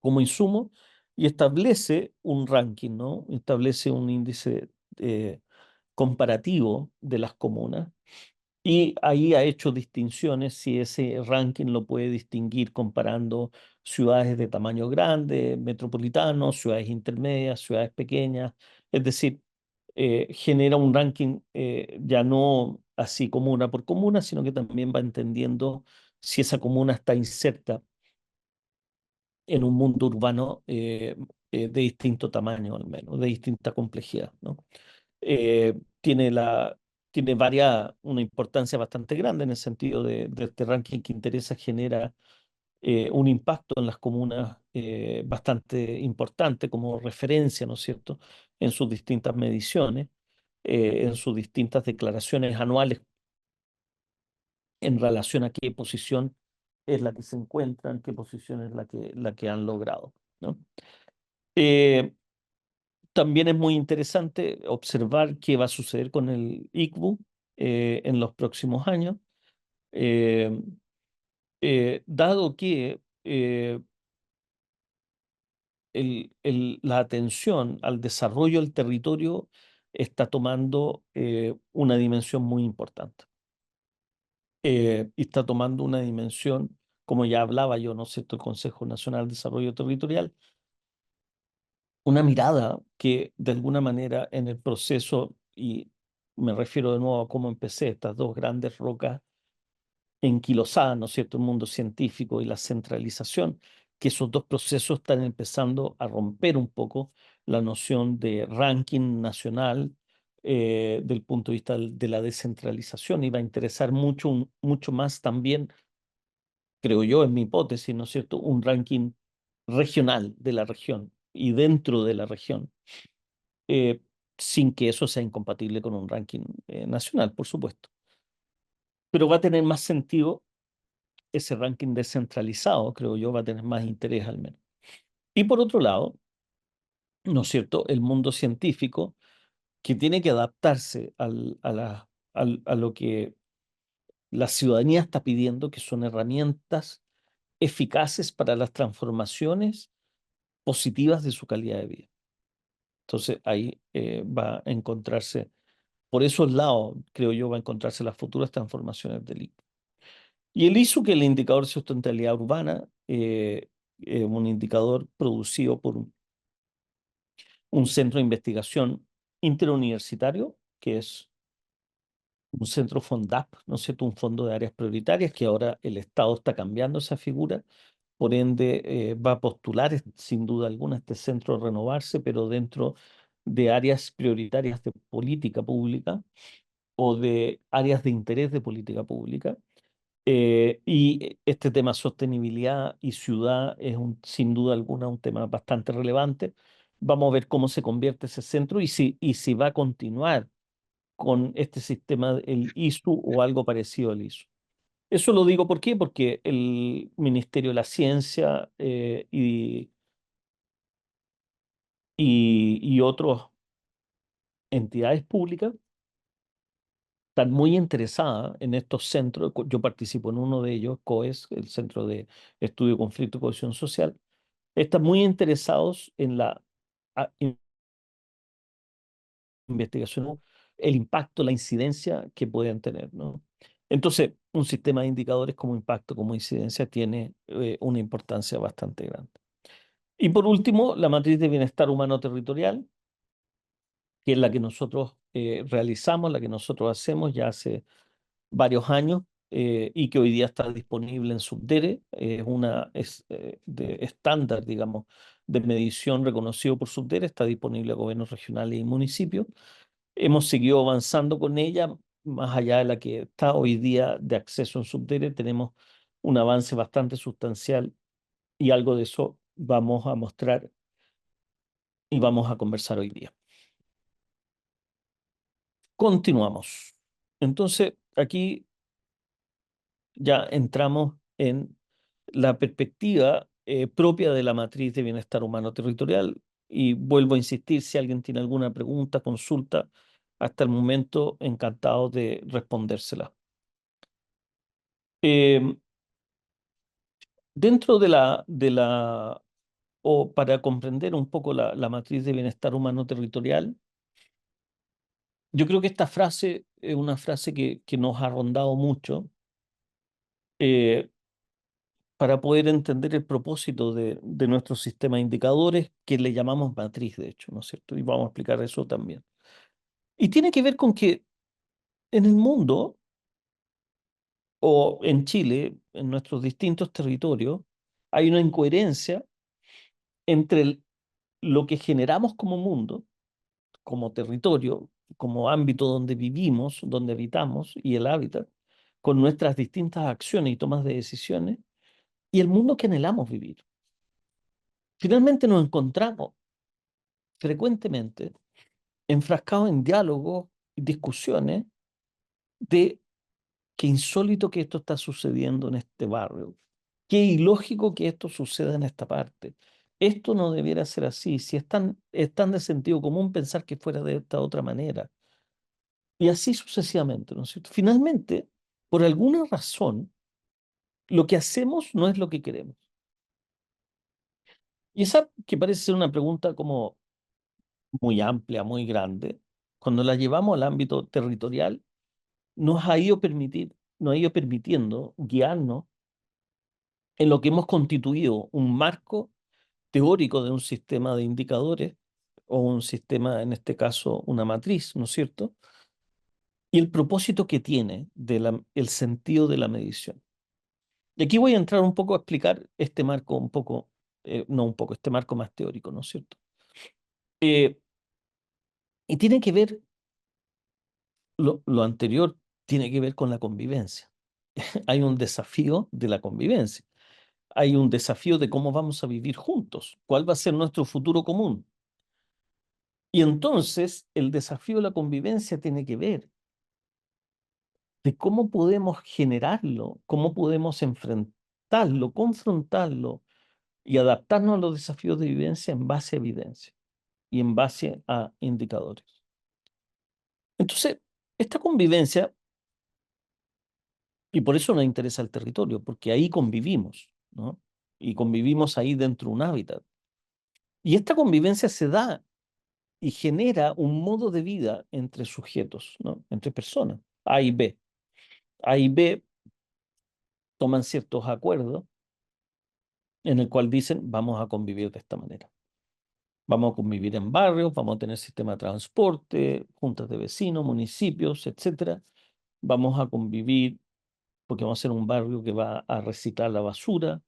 como insumo, y establece un ranking, ¿no? Establece un índice comparativo de las comunas. Y ahí ha hecho distinciones si ese ranking lo puede distinguir comparando ciudades de tamaño grande, metropolitanos, ciudades intermedias, ciudades pequeñas. Es decir, genera un ranking ya no así comuna por comuna, sino que también va entendiendo si esa comuna está inserta en un mundo urbano de distinto tamaño, al menos, de distinta complejidad, ¿no? Tiene una importancia bastante grande en el sentido de este ranking que interesa, genera un impacto en las comunas bastante importante como referencia, ¿no es cierto?, en sus distintas mediciones, en sus distintas declaraciones anuales en relación a qué posición es la que se encuentran, qué posición es la que han logrado, ¿no? Eh, También es muy interesante observar qué va a suceder con el ICBU en los próximos años, eh, dado que la atención al desarrollo del territorio está tomando una dimensión muy importante. Y está tomando una dimensión, como ya hablaba yo, ¿no es cierto?, el Consejo Nacional de Desarrollo Territorial, una mirada que de alguna manera en el proceso, y me refiero de nuevo a cómo empecé, estas dos grandes rocas enquilosadas, ¿no es cierto?, el mundo científico y la centralización, que esos dos procesos están empezando a romper un poco la noción de ranking nacional del punto de vista de la descentralización, y va a interesar mucho más también, creo yo, en mi hipótesis, ¿no es cierto?, un ranking regional de la región y dentro de la región, eh, sin que eso sea incompatible con un ranking nacional, por supuesto. Pero va a tener más sentido ese ranking descentralizado, creo yo, va a tener más interés al menos. Y por otro lado, ¿no es cierto?, el mundo científico que tiene que adaptarse a lo que la ciudadanía está pidiendo, que son herramientas eficaces para las transformaciones positivas de su calidad de vida. Entonces ahí va a encontrarse, por esos lados, creo yo, va a encontrarse las futuras transformaciones del ICBU. Y el ISU, que es el indicador de sustentabilidad urbana, un indicador producido por un centro de investigación interuniversitario, que es un centro FONDAP, ¿no es cierto?, un fondo de áreas prioritarias, que ahora el Estado está cambiando esa figura, por ende va a postular sin duda alguna este centro a renovarse, pero dentro de áreas prioritarias de política pública o de áreas de interés de política pública. Y este tema sostenibilidad y ciudad es sin duda alguna un tema bastante relevante. Vamos a ver cómo se convierte ese centro y si va a continuar con este sistema, el ISU o algo parecido al ISU. Eso lo digo ¿por qué? Porque el Ministerio de la Ciencia y otras entidades públicas están muy interesadas en estos centros. Yo participo en uno de ellos, COES, el Centro de Estudio de Conflicto y Cohesión Social. Están muy interesados en la investigación, el impacto, la incidencia que pueden tener, ¿no? Entonces, un sistema de indicadores como impacto, como incidencia, tiene una importancia bastante grande. Y por último, la matriz de bienestar humano territorial, que es la que nosotros realizamos, la que nosotros hacemos ya hace varios años y que hoy día está disponible en Subdere. Es de estándar, digamos, de medición reconocido por Subdere, está disponible a gobiernos regionales y municipios. Hemos seguido avanzando con ella, más allá de la que está hoy día de acceso en Subdere, tenemos un avance bastante sustancial y algo de eso vamos a mostrar y vamos a conversar hoy día. Continuamos. Entonces, aquí ya entramos en la perspectiva propia de la matriz de bienestar humano territorial y vuelvo a insistir, si alguien tiene alguna pregunta, consulta, hasta el momento encantado de respondérsela. Dentro o para comprender un poco la matriz de bienestar humano territorial, yo creo que esta frase es una frase que nos ha rondado mucho eh, para poder entender el propósito de nuestro sistema de indicadores, que le llamamos matriz, de hecho, ¿no es cierto? Y vamos a explicar eso también. Y tiene que ver con que en el mundo o en Chile, en nuestros distintos territorios, hay una incoherencia entre lo que generamos como mundo, como territorio, como ámbito donde vivimos, donde habitamos y el hábitat, con nuestras distintas acciones y tomas de decisiones, y el mundo que anhelamos vivir. Finalmente nos encontramos frecuentemente enfrascados en diálogos y discusiones de qué insólito que esto está sucediendo en este barrio, qué ilógico que esto suceda en esta parte. Esto no debiera ser así, si es tan de sentido común pensar que fuera de esta otra manera. Y así sucesivamente, ¿no es cierto? Finalmente, por alguna razón, lo que hacemos no es lo que queremos. Y esa que parece ser una pregunta como muy amplia, muy grande, cuando la llevamos al ámbito territorial, nos ha ido permitiendo guiarnos en lo que hemos constituido un marco teórico de un sistema de indicadores o un sistema, en este caso, una matriz, ¿no es cierto? Y el propósito que tiene el sentido de la medición. Y aquí voy a entrar un poco a explicar este marco un poco, no un poco, este marco más teórico, ¿no es cierto? Eh, y tiene que ver, lo anterior tiene que ver con la convivencia. Hay un desafío de la convivencia. Hay un desafío de cómo vamos a vivir juntos, cuál va a ser nuestro futuro común. Y entonces el desafío de la convivencia tiene que ver de cómo podemos generarlo, cómo podemos enfrentarlo, confrontarlo y adaptarnos a los desafíos de vivencia en base a evidencia y en base a indicadores. Entonces, esta convivencia, y por eso nos interesa el territorio, porque ahí convivimos, ¿no? Y convivimos ahí dentro de un hábitat. Y esta convivencia se da y genera un modo de vida entre sujetos, ¿no? Entre personas, A y B. A y B toman ciertos acuerdos en el cual dicen, vamos a convivir de esta manera. Vamos a convivir en barrios, vamos a tener sistema de transporte, juntas de vecinos, municipios, etcétera. Vamos a convivir porque vamos a ser un barrio que va a reciclar la basura,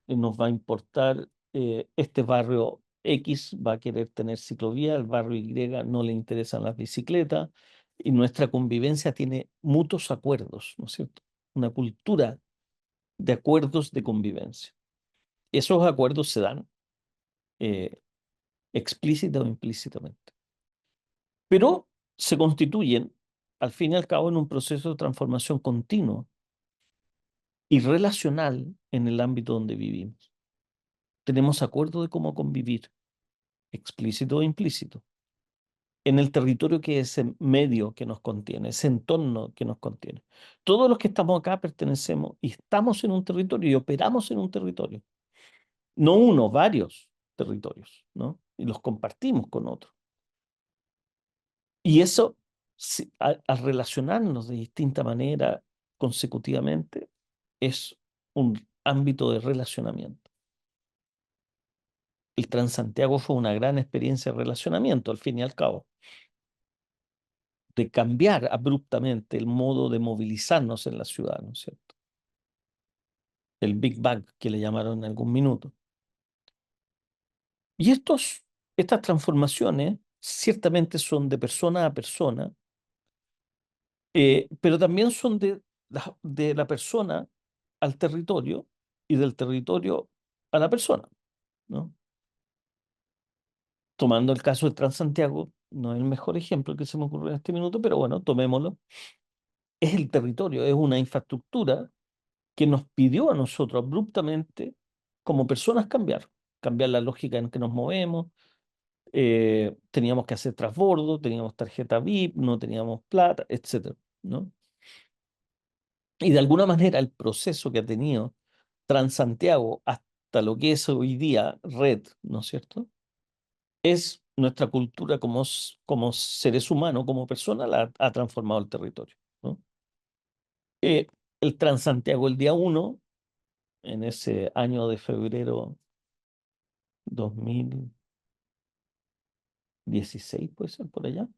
nos va a importar, este barrio X va a querer tener ciclovía, el barrio Y no le interesan las bicicletas, y nuestra convivencia tiene mutuos acuerdos, ¿no es cierto? Una cultura de acuerdos de convivencia. Esos acuerdos se dan explícita o implícitamente, pero se constituyen, al fin y al cabo, en un proceso de transformación continuo y relacional en el ámbito donde vivimos. Tenemos acuerdo de cómo convivir, explícito o implícito, en el territorio que es ese medio que nos contiene, ese entorno que nos contiene. Todos los que estamos acá pertenecemos y estamos en un territorio y operamos en un territorio. No uno, varios territorios, ¿no? Y los compartimos con otros. Y eso, al relacionarnos de distinta manera consecutivamente, es un ámbito de relacionamiento. El Transantiago fue una gran experiencia de relacionamiento, al fin y al cabo, de cambiar abruptamente el modo de movilizarnos en la ciudad, ¿no es cierto? El Big Bang, que le llamaron en algún minuto. Y estas transformaciones ciertamente son de persona a persona, pero también son de la persona al territorio y del territorio a la persona, ¿no? Tomando el caso del Transantiago, no es el mejor ejemplo que se me ocurre en este minuto, pero bueno, tomémoslo. Es el territorio, es una infraestructura que nos pidió a nosotros abruptamente como personas cambiar la lógica en que nos movemos. Teníamos que hacer transbordo, teníamos tarjeta VIP, no teníamos plata, etcétera, ¿no? Y de alguna manera el proceso que ha tenido Transantiago hasta lo que es hoy día red, ¿no es cierto? Es nuestra cultura como seres humanos, como personas, ha transformado el territorio, ¿no? El Transantiago, el día 1, en ese año de febrero 2016, puede ser por allá,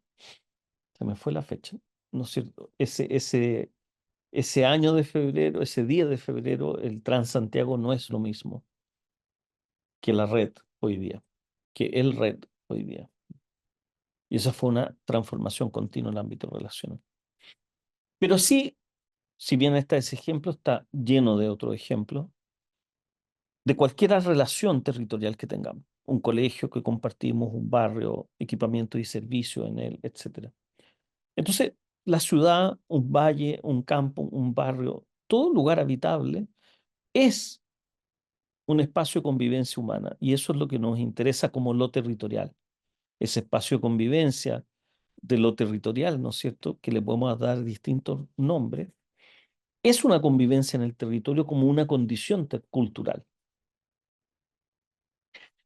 se me fue la fecha, ¿no es cierto? Ese año de febrero, ese día de febrero, el Transantiago no es lo mismo que la red, hoy día que el red hoy día. Y esa fue una transformación continua en el ámbito relacional. Pero sí, si bien está ese ejemplo, está lleno de otros ejemplos de cualquier relación territorial que tengamos. Un colegio que compartimos, un barrio, equipamiento y servicio en él, etc. Entonces, la ciudad, un valle, un campo, un barrio, todo lugar habitable es un espacio de convivencia humana y eso es lo que nos interesa como lo territorial, ese espacio de convivencia de lo territorial, ¿no es cierto?, que le podemos dar distintos nombres, es una convivencia en el territorio como una condición cultural.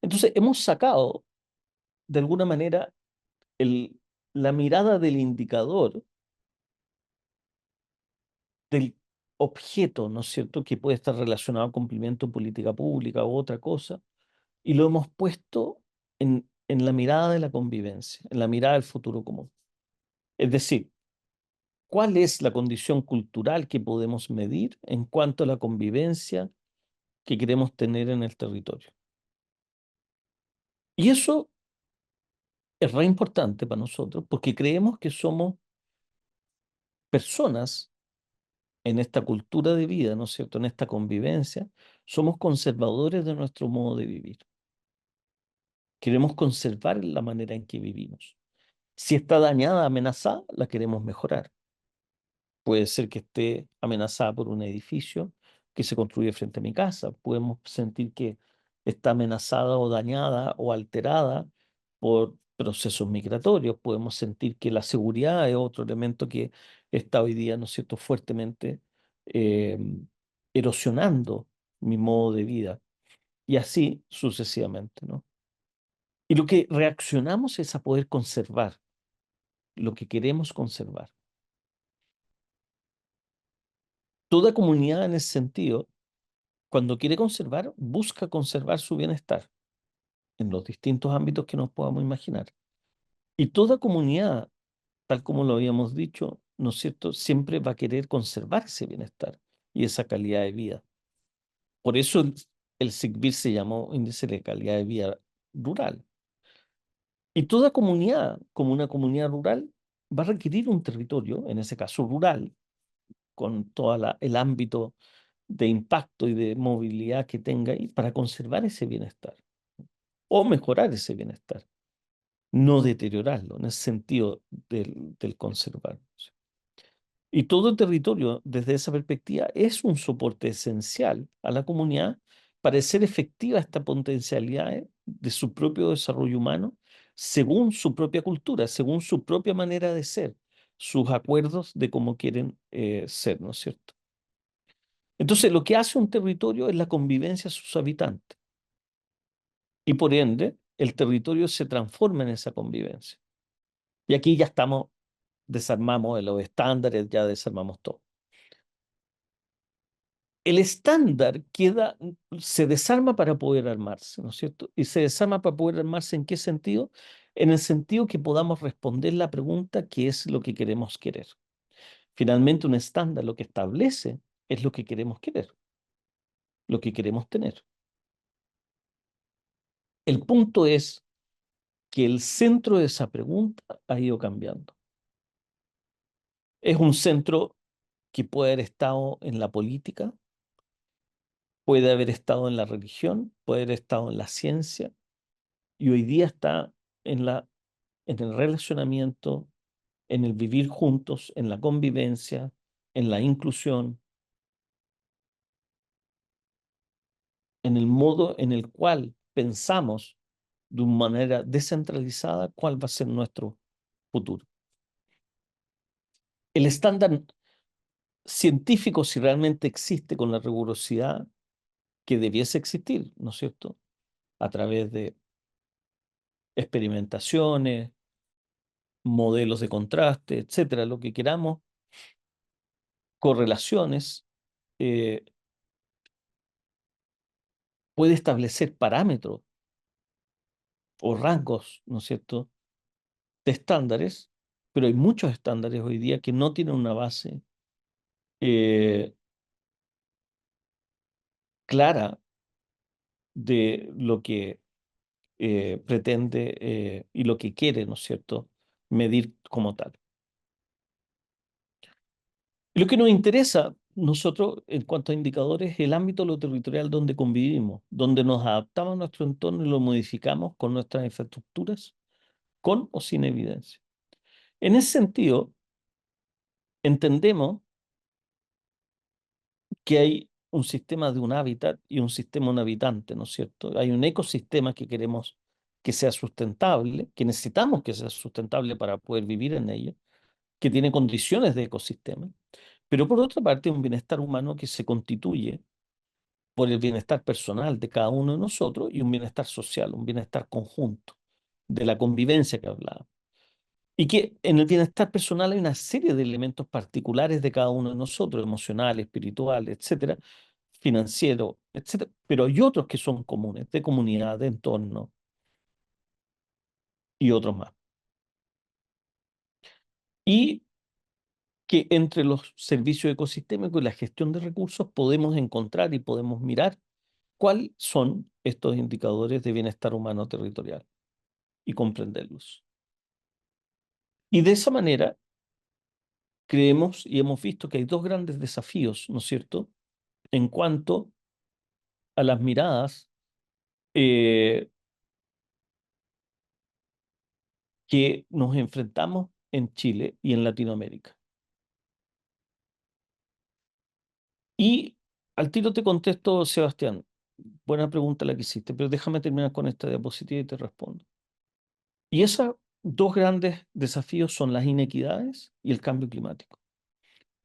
Entonces, hemos sacado, de alguna manera, la mirada del indicador, del objeto, ¿no es cierto?, que puede estar relacionado a cumplimiento de política pública u otra cosa, y lo hemos puesto en la mirada de la convivencia, en la mirada del futuro común. Es decir, ¿cuál es la condición cultural que podemos medir en cuanto a la convivencia que queremos tener en el territorio? Y eso es re importante para nosotros porque creemos que somos personas en esta cultura de vida, ¿no es cierto?, en esta convivencia, somos conservadores de nuestro modo de vivir. Queremos conservar la manera en que vivimos. Si está dañada, amenazada, la queremos mejorar. Puede ser que esté amenazada por un edificio que se construye frente a mi casa. Podemos sentir que está amenazada o dañada o alterada por procesos migratorios. Podemos sentir que la seguridad es otro elemento que está hoy día, ¿no es cierto?, fuertemente eh, erosionando mi modo de vida. Y así sucesivamente, ¿no? Y lo que reaccionamos es a poder conservar lo que queremos conservar. Toda comunidad en ese sentido, cuando quiere conservar, busca conservar su bienestar en los distintos ámbitos que nos podamos imaginar. Y toda comunidad, tal como lo habíamos dicho, ¿no es cierto?, siempre va a querer conservar ese bienestar y esa calidad de vida. Por eso el SIGBIR se llamó Índice de Calidad de Vida Rural. Y toda comunidad, como una comunidad rural, va a requerir un territorio, en ese caso rural, con todo el ámbito de impacto y de movilidad que tenga ahí para conservar ese bienestar o mejorar ese bienestar, no deteriorarlo en ese sentido del conservar. Y todo territorio, desde esa perspectiva, es un soporte esencial a la comunidad para hacer efectiva esta potencialidad de su propio desarrollo humano según su propia cultura, según su propia manera de ser, sus acuerdos de cómo quieren ser, ¿no es cierto? Entonces, lo que hace un territorio es la convivencia de sus habitantes. Y por ende, el territorio se transforma en esa convivencia. Y aquí ya desarmamos los estándares, ya desarmamos todo. El estándar se desarma para poder armarse, ¿no es cierto? Y se desarma para poder armarse ¿en qué sentido? En el sentido que podamos responder la pregunta ¿qué es lo que queremos querer? Finalmente, un estándar lo que establece es lo que queremos querer, lo que queremos tener. El punto es que el centro de esa pregunta ha ido cambiando. Es un centro que puede haber estado en la política, puede haber estado en la religión, puede haber estado en la ciencia, y hoy día está en el relacionamiento, en el vivir juntos, en la convivencia, en la inclusión, en el modo en el cual pensamos de una manera descentralizada cuál va a ser nuestro futuro. El estándar científico, si realmente existe con la rigurosidad que debiese existir, ¿no es cierto?, a través de experimentaciones, modelos de contraste, etcétera, lo que queramos, correlaciones, eh, puede establecer parámetros o rangos, ¿no es cierto?, de estándares, pero hay muchos estándares hoy día que no tienen una base clara de lo que pretende y lo que quiere, ¿no es cierto?, medir como tal. Lo que nos interesa nosotros en cuanto a indicadores es el ámbito lo territorial donde convivimos, donde nos adaptamos a nuestro entorno y lo modificamos con nuestras infraestructuras, con o sin evidencia. En ese sentido, entendemos que hay un sistema de un hábitat y un sistema de un habitante, ¿no es cierto? Hay un ecosistema que queremos que sea sustentable, que necesitamos que sea sustentable para poder vivir en ella, que tiene condiciones de ecosistema, pero por otra parte un bienestar humano que se constituye por el bienestar personal de cada uno de nosotros y un bienestar social, un bienestar conjunto, de la convivencia que hablaba. Y que en el bienestar personal hay una serie de elementos particulares de cada uno de nosotros, emocional, espiritual, etcétera, financiero, etcétera, pero hay otros que son comunes, de comunidad, de entorno y otros más. Y que entre los servicios ecosistémicos y la gestión de recursos podemos encontrar y podemos mirar cuáles son estos indicadores de bienestar humano territorial y comprenderlos. Y de esa manera creemos y hemos visto que hay dos grandes desafíos, ¿no es cierto?, en cuanto a las miradas eh, que nos enfrentamos en Chile y en Latinoamérica. Y al tiro te contesto, Sebastián, buena pregunta la que hiciste, pero déjame terminar con esta diapositiva y te respondo. Y esos dos grandes desafíos son las inequidades y el cambio climático.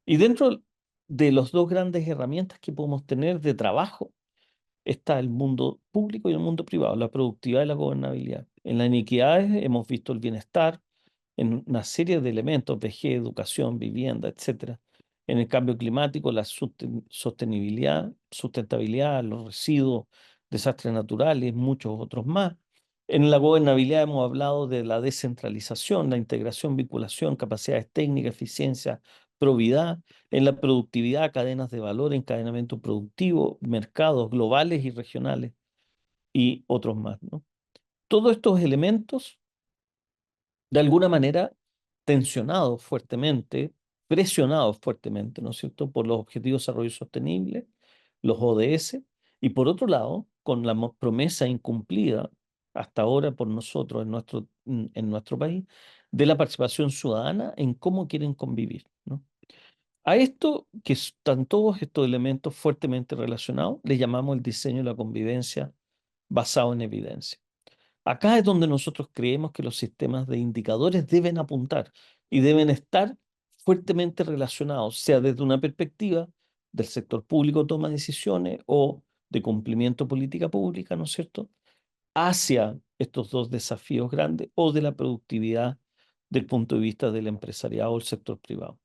Y dentro de las dos grandes herramientas que podemos tener de trabajo está el mundo público y el mundo privado, la productividad y la gobernabilidad. En las inequidades hemos visto el bienestar en una serie de elementos, vejez, educación, vivienda, etcétera. En el cambio climático, la sostenibilidad, sustentabilidad, los residuos, desastres naturales, muchos otros más. En la gobernabilidad hemos hablado de la descentralización, la integración, vinculación, capacidades técnicas, eficiencia, probidad. En la productividad, cadenas de valor, encadenamiento productivo, mercados globales y regionales y otros más, ¿no? Todos estos elementos de alguna manera tensionados fuertemente, presionados fuertemente, ¿no es cierto?, por los Objetivos de Desarrollo Sostenible, los ODS, y por otro lado, con la promesa incumplida hasta ahora por nosotros en nuestro país, de la participación ciudadana en cómo quieren convivir, ¿no? A esto, que están todos estos elementos fuertemente relacionados, le llamamos el diseño de la convivencia basado en evidencia. Acá es donde nosotros creemos que los sistemas de indicadores deben apuntar y deben estar fuertemente relacionados, sea desde una perspectiva del sector público toma decisiones o de cumplimiento de política pública, ¿no es cierto?, hacia estos dos desafíos grandes o de la productividad del punto de vista del empresariado o el sector privado.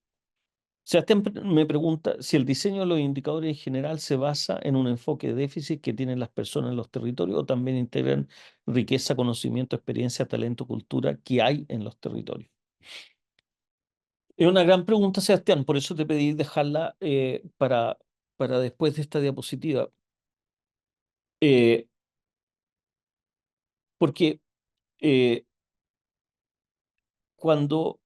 Sebastián me pregunta si el diseño de los indicadores en general se basa en un enfoque de déficit que tienen las personas en los territorios o también integran riqueza, conocimiento, experiencia, talento, cultura que hay en los territorios. Es una gran pregunta, Sebastián, por eso te pedí dejarla para después de esta diapositiva. Porque eh, cuando,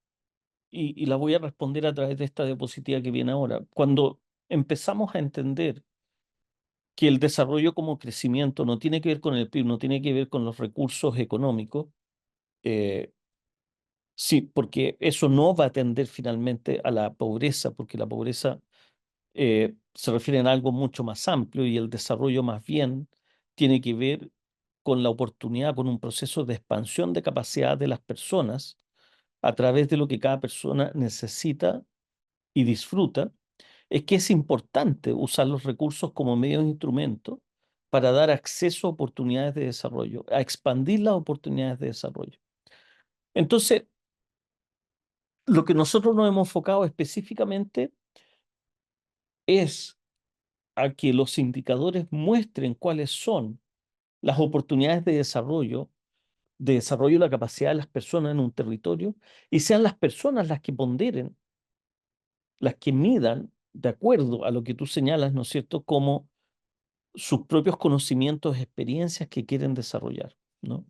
y la voy a responder a través de esta diapositiva que viene ahora, cuando empezamos a entender que el desarrollo como crecimiento no tiene que ver con el PIB, no tiene que ver con los recursos económicos, eh, sí, porque eso no va a atender finalmente a la pobreza, porque la pobreza se refiere a algo mucho más amplio y el desarrollo más bien tiene que ver con la oportunidad, con un proceso de expansión de capacidad de las personas a través de lo que cada persona necesita y disfruta. Es que es importante usar los recursos como medio de instrumento para dar acceso a oportunidades de desarrollo, a expandir las oportunidades de desarrollo. Entonces, lo que nosotros nos hemos enfocado específicamente es a que los indicadores muestren cuáles son las oportunidades de desarrollo de la capacidad de las personas en un territorio y sean las personas las que ponderen, las que midan de acuerdo a lo que tú señalas, ¿no es cierto?, como sus propios conocimientos, experiencias que quieren desarrollar, ¿no?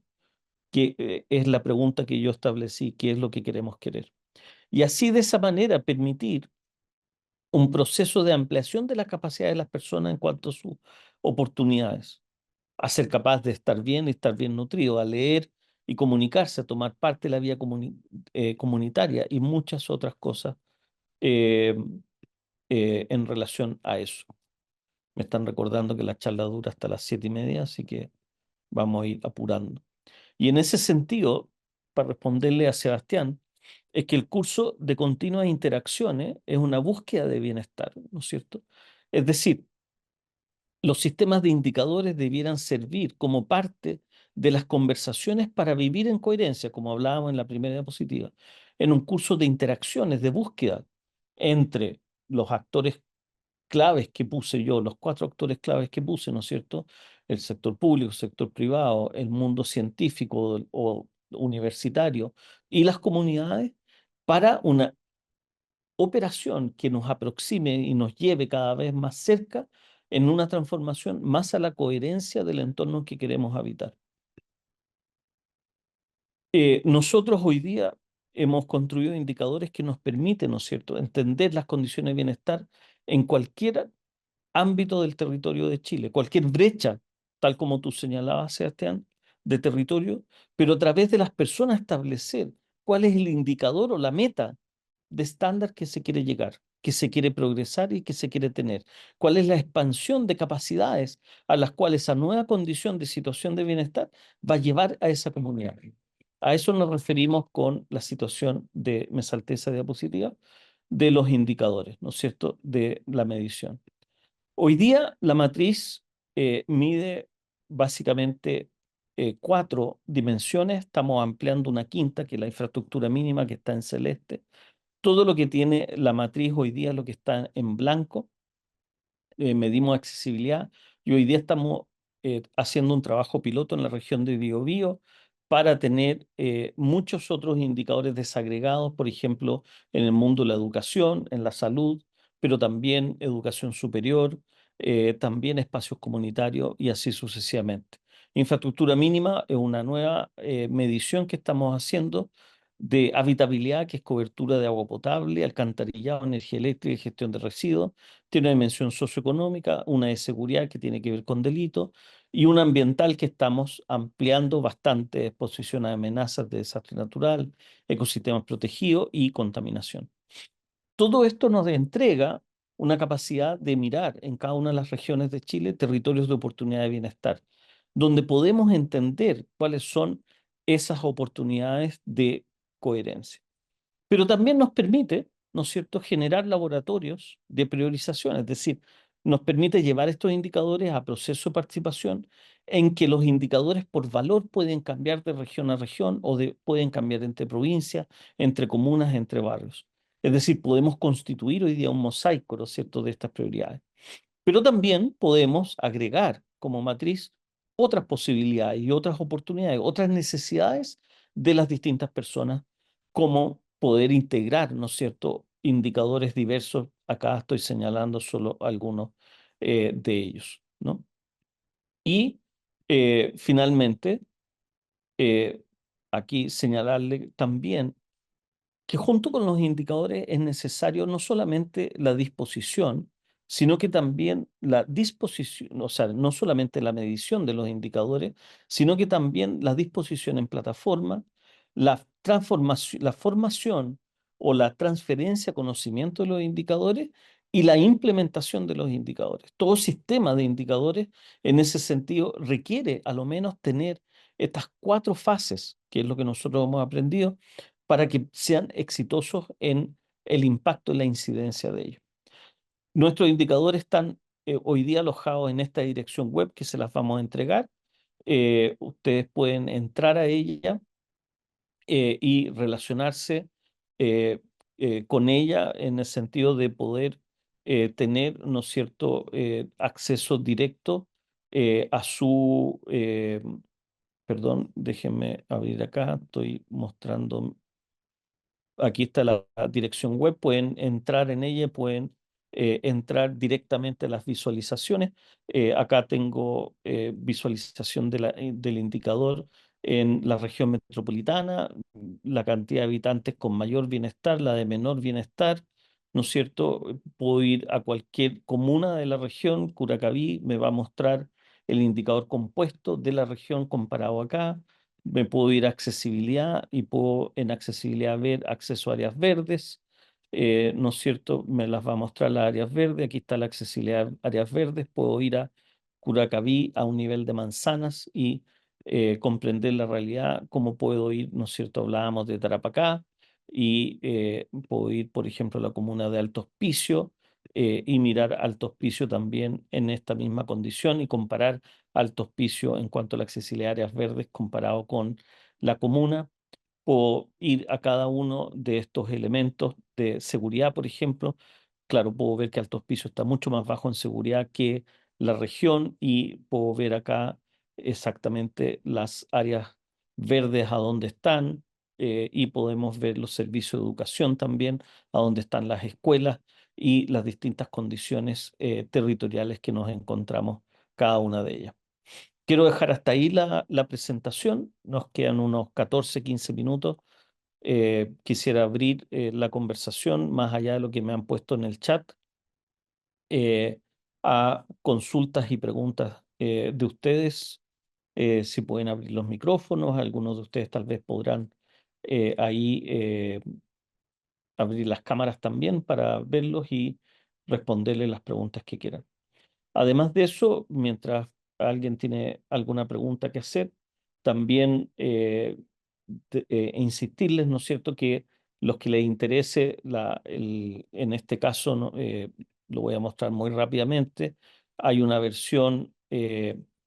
que es la pregunta que yo establecí, ¿qué es lo que queremos querer? Y así de esa manera permitir un proceso de ampliación de la capacidad de las personas en cuanto a sus oportunidades, a ser capaz de estar bien y estar bien nutrido, a leer y comunicarse, a tomar parte de la vida comunitaria y muchas otras cosas eh, en relación a eso. Me están recordando que la charla dura hasta las 7:30, así que vamos a ir apurando. Y en ese sentido, para responderle a Sebastián, es que el curso de continuas interacciones es una búsqueda de bienestar, ¿no es cierto? Es decir, los sistemas de indicadores debieran servir como parte de las conversaciones para vivir en coherencia, como hablábamos en la primera diapositiva, en un curso de interacciones, de búsqueda entre los actores claves que puse yo, los 4 actores claves que puse, ¿no es cierto? El sector público, el sector privado, el mundo científico o universitario y las comunidades para una operación que nos aproxime y nos lleve cada vez más cerca en una transformación más a la coherencia del entorno que queremos habitar. Nosotros hoy día hemos construido indicadores que nos permiten, ¿no es cierto?, entender las condiciones de bienestar en cualquier ámbito del territorio de Chile, cualquier brecha, tal como tú señalabas, Sebastián, de territorio, pero a través de las personas establecer cuál es el indicador o la meta de estándar que se quiere llegar, que se quiere progresar y que se quiere tener. ¿Cuál es la expansión de capacidades a las cuales esa nueva condición de situación de bienestar va a llevar a esa comunidad? A eso nos referimos con la situación de, me salté esa diapositiva, de los indicadores, ¿no es cierto?, de la medición. Hoy día la matriz mide básicamente 4 dimensiones. Estamos ampliando una quinta, que es la infraestructura mínima, que está en celeste. Todo lo que tiene la matriz hoy día es lo que está en blanco. Medimos accesibilidad y hoy día estamos haciendo un trabajo piloto en la región de Biobío para tener muchos otros indicadores desagregados, por ejemplo, en el mundo de la educación, en la salud, pero también educación superior, también espacios comunitarios y así sucesivamente. Infraestructura mínima es una nueva medición que estamos haciendo de habitabilidad, que es cobertura de agua potable, alcantarillado, energía eléctrica y gestión de residuos. Tiene una dimensión socioeconómica, una de seguridad que tiene que ver con delitos y una ambiental que estamos ampliando bastante, exposición a amenazas de desastre natural, ecosistemas protegidos y contaminación. Todo esto nos entrega una capacidad de mirar en cada una de las regiones de Chile territorios de oportunidad de bienestar, donde podemos entender cuáles son esas oportunidades de coherencia. Pero también nos permite, ¿no es cierto?, generar laboratorios de priorización, es decir, nos permite llevar estos indicadores a proceso de participación en que los indicadores por valor pueden cambiar de región a región o pueden cambiar entre provincias, entre comunas, entre barrios. Es decir, podemos constituir hoy día un mosaico, ¿no es cierto?, de estas prioridades. Pero también podemos agregar como matriz otras posibilidades y otras oportunidades, otras necesidades de las distintas personas, como poder integrar, ¿no es cierto?, indicadores diversos. Acá estoy señalando solo algunos de ellos, ¿no? Y finalmente, aquí señalarle también que junto con los indicadores es necesario no solamente la disposición, sino que también la disposición, o sea, no solamente la medición de los indicadores, sino que también la disposición en plataforma, la transformación, la formación o la transferencia de conocimiento de los indicadores y la implementación de los indicadores. Todo sistema de indicadores en ese sentido requiere a lo menos tener estas 4 fases, que es lo que nosotros hemos aprendido, para que sean exitosos en el impacto y la incidencia de ellos. Nuestros indicadores están hoy día alojados en esta dirección web que se las vamos a entregar. Ustedes pueden entrar a ella y relacionarse con ella en el sentido de poder tener, ¿no es cierto?, acceso directo a su, perdón, déjenme abrir acá, estoy mostrando. Aquí está la dirección web, pueden entrar en ella, pueden entrar directamente a las visualizaciones. Acá tengo visualización del indicador en la región metropolitana, la cantidad de habitantes con mayor bienestar, la de menor bienestar, ¿no es cierto? Puedo ir a cualquier comuna de la región, Curacaví me va a mostrar el indicador compuesto de la región comparado acá. Me puedo ir a accesibilidad y puedo en accesibilidad ver acceso a áreas verdes. ¿No es cierto? Me las va a mostrar las áreas verdes. Aquí está la accesibilidad a áreas verdes. Puedo ir a Curacaví a un nivel de manzanas y comprender la realidad. ¿Cómo puedo ir? ¿No es cierto? Hablábamos de Tarapacá y puedo ir, por ejemplo, a la comuna de Alto Hospicio y mirar Alto Hospicio también en esta misma condición y comparar Alto Hospicio en cuanto a la accesibilidad a áreas verdes comparado con la comuna. Puedo ir a cada uno de estos elementos de seguridad, por ejemplo. Claro, puedo ver que Alto Hospicio está mucho más bajo en seguridad que la región y puedo ver acá exactamente las áreas verdes a dónde están y podemos ver los servicios de educación también, a dónde están las escuelas y las distintas condiciones territoriales que nos encontramos cada una de ellas. Quiero dejar hasta ahí la presentación. Nos quedan unos 14, 15 minutos. Quisiera abrir la conversación más allá de lo que me han puesto en el chat eh, a consultas y preguntas de ustedes. Si pueden abrir los micrófonos, algunos de ustedes tal vez podrán ahí abrir las cámaras también para verlos y responderles las preguntas que quieran. Además de eso, mientras alguien tiene alguna pregunta que hacer, también insistirles, ¿no es cierto?, que los que les interese, en este caso, ¿no? Lo voy a mostrar muy rápidamente, hay una versión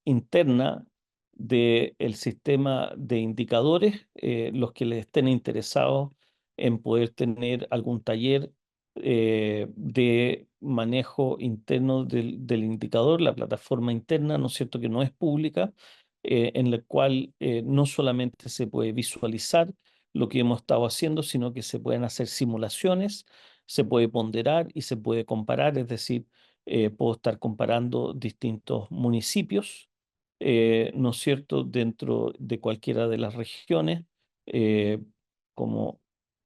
interna del sistema de indicadores, los que les estén interesados en poder tener algún taller de manejo interno del indicador, la plataforma interna, ¿no es cierto?, que no es pública, en la cual no solamente se puede visualizar lo que hemos estado haciendo, sino que se pueden hacer simulaciones, se puede ponderar y se puede comparar, es decir, puedo estar comparando distintos municipios, ¿no es cierto?, dentro de cualquiera de las regiones, eh, como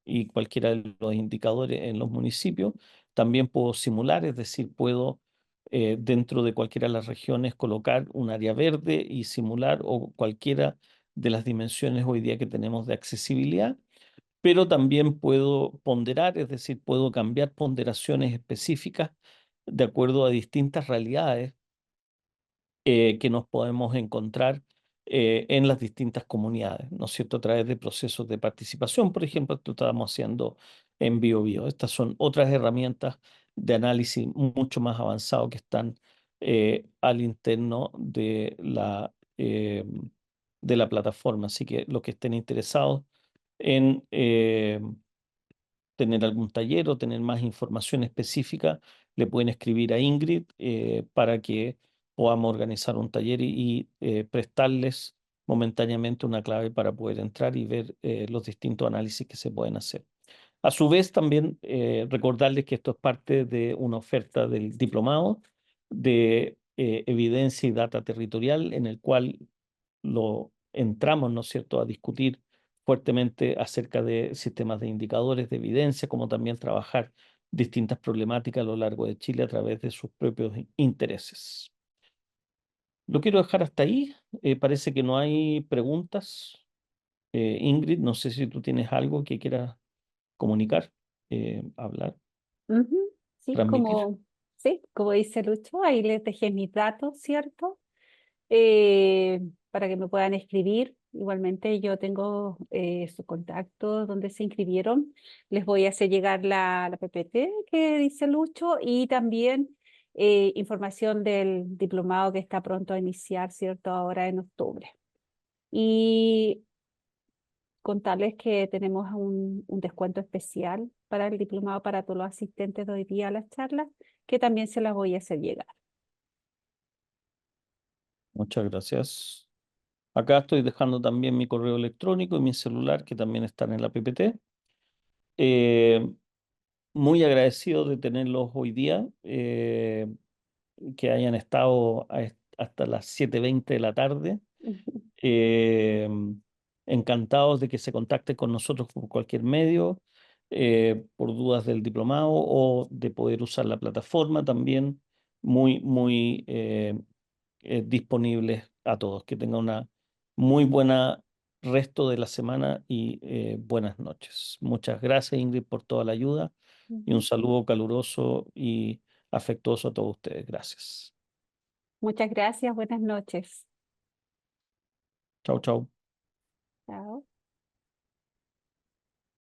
y cualquiera de los indicadores en los municipios. También puedo simular, es decir, puedo dentro de cualquiera de las regiones colocar un área verde y simular o cualquiera de las dimensiones hoy día que tenemos de accesibilidad, pero también puedo ponderar, es decir, puedo cambiar ponderaciones específicas de acuerdo a distintas realidades que nos podemos encontrar en las distintas comunidades, ¿no es cierto? A través de procesos de participación, por ejemplo, esto estábamos haciendo en BioBio. Estas son otras herramientas de análisis mucho más avanzado que están al interno de la plataforma. Así que los que estén interesados en tener algún taller o tener más información específica, le pueden escribir a Ingrid para que podamos organizar un taller y prestarles momentáneamente una clave para poder entrar y ver los distintos análisis que se pueden hacer. A su vez, también recordarles que esto es parte de una oferta del diplomado de evidencia y data territorial, en el cual lo entramos, ¿no es cierto?, a discutir fuertemente acerca de sistemas de indicadores de evidencia, como también trabajar distintas problemáticas a lo largo de Chile a través de sus propios intereses. Lo quiero dejar hasta ahí. Parece que no hay preguntas. Ingrid, no sé si tú tienes algo que quieras comunicar, hablar, Ujú. transmitir. Sí, como dice Lucho, ahí les dejé mis datos, ¿cierto? Eh, para que me puedan escribir. Igualmente yo tengo su contacto donde se inscribieron. Les voy a hacer llegar la PPT que dice Lucho y también información del diplomado que está pronto a iniciar, ¿cierto? Ahora en octubre. Y contarles que tenemos un descuento especial para el diplomado para todos los asistentes de hoy día a las charlas, que también se las voy a hacer llegar. Muchas gracias. Acá estoy dejando también mi correo electrónico y mi celular, que también están en la PPT. Muy agradecido de tenerlos hoy día, que hayan estado hasta las 7:20 de la tarde. Eh, encantados de que se contacten con nosotros por cualquier medio, por dudas del diplomado o de poder usar la plataforma también, muy disponibles a todos. Que tengan una muy buena resto de la semana y buenas noches. Muchas gracias, Ingrid, por toda la ayuda y un Ujú. saludo caluroso y afectuoso a todos ustedes. Gracias. Muchas gracias, buenas noches. Chao, chao. Chao.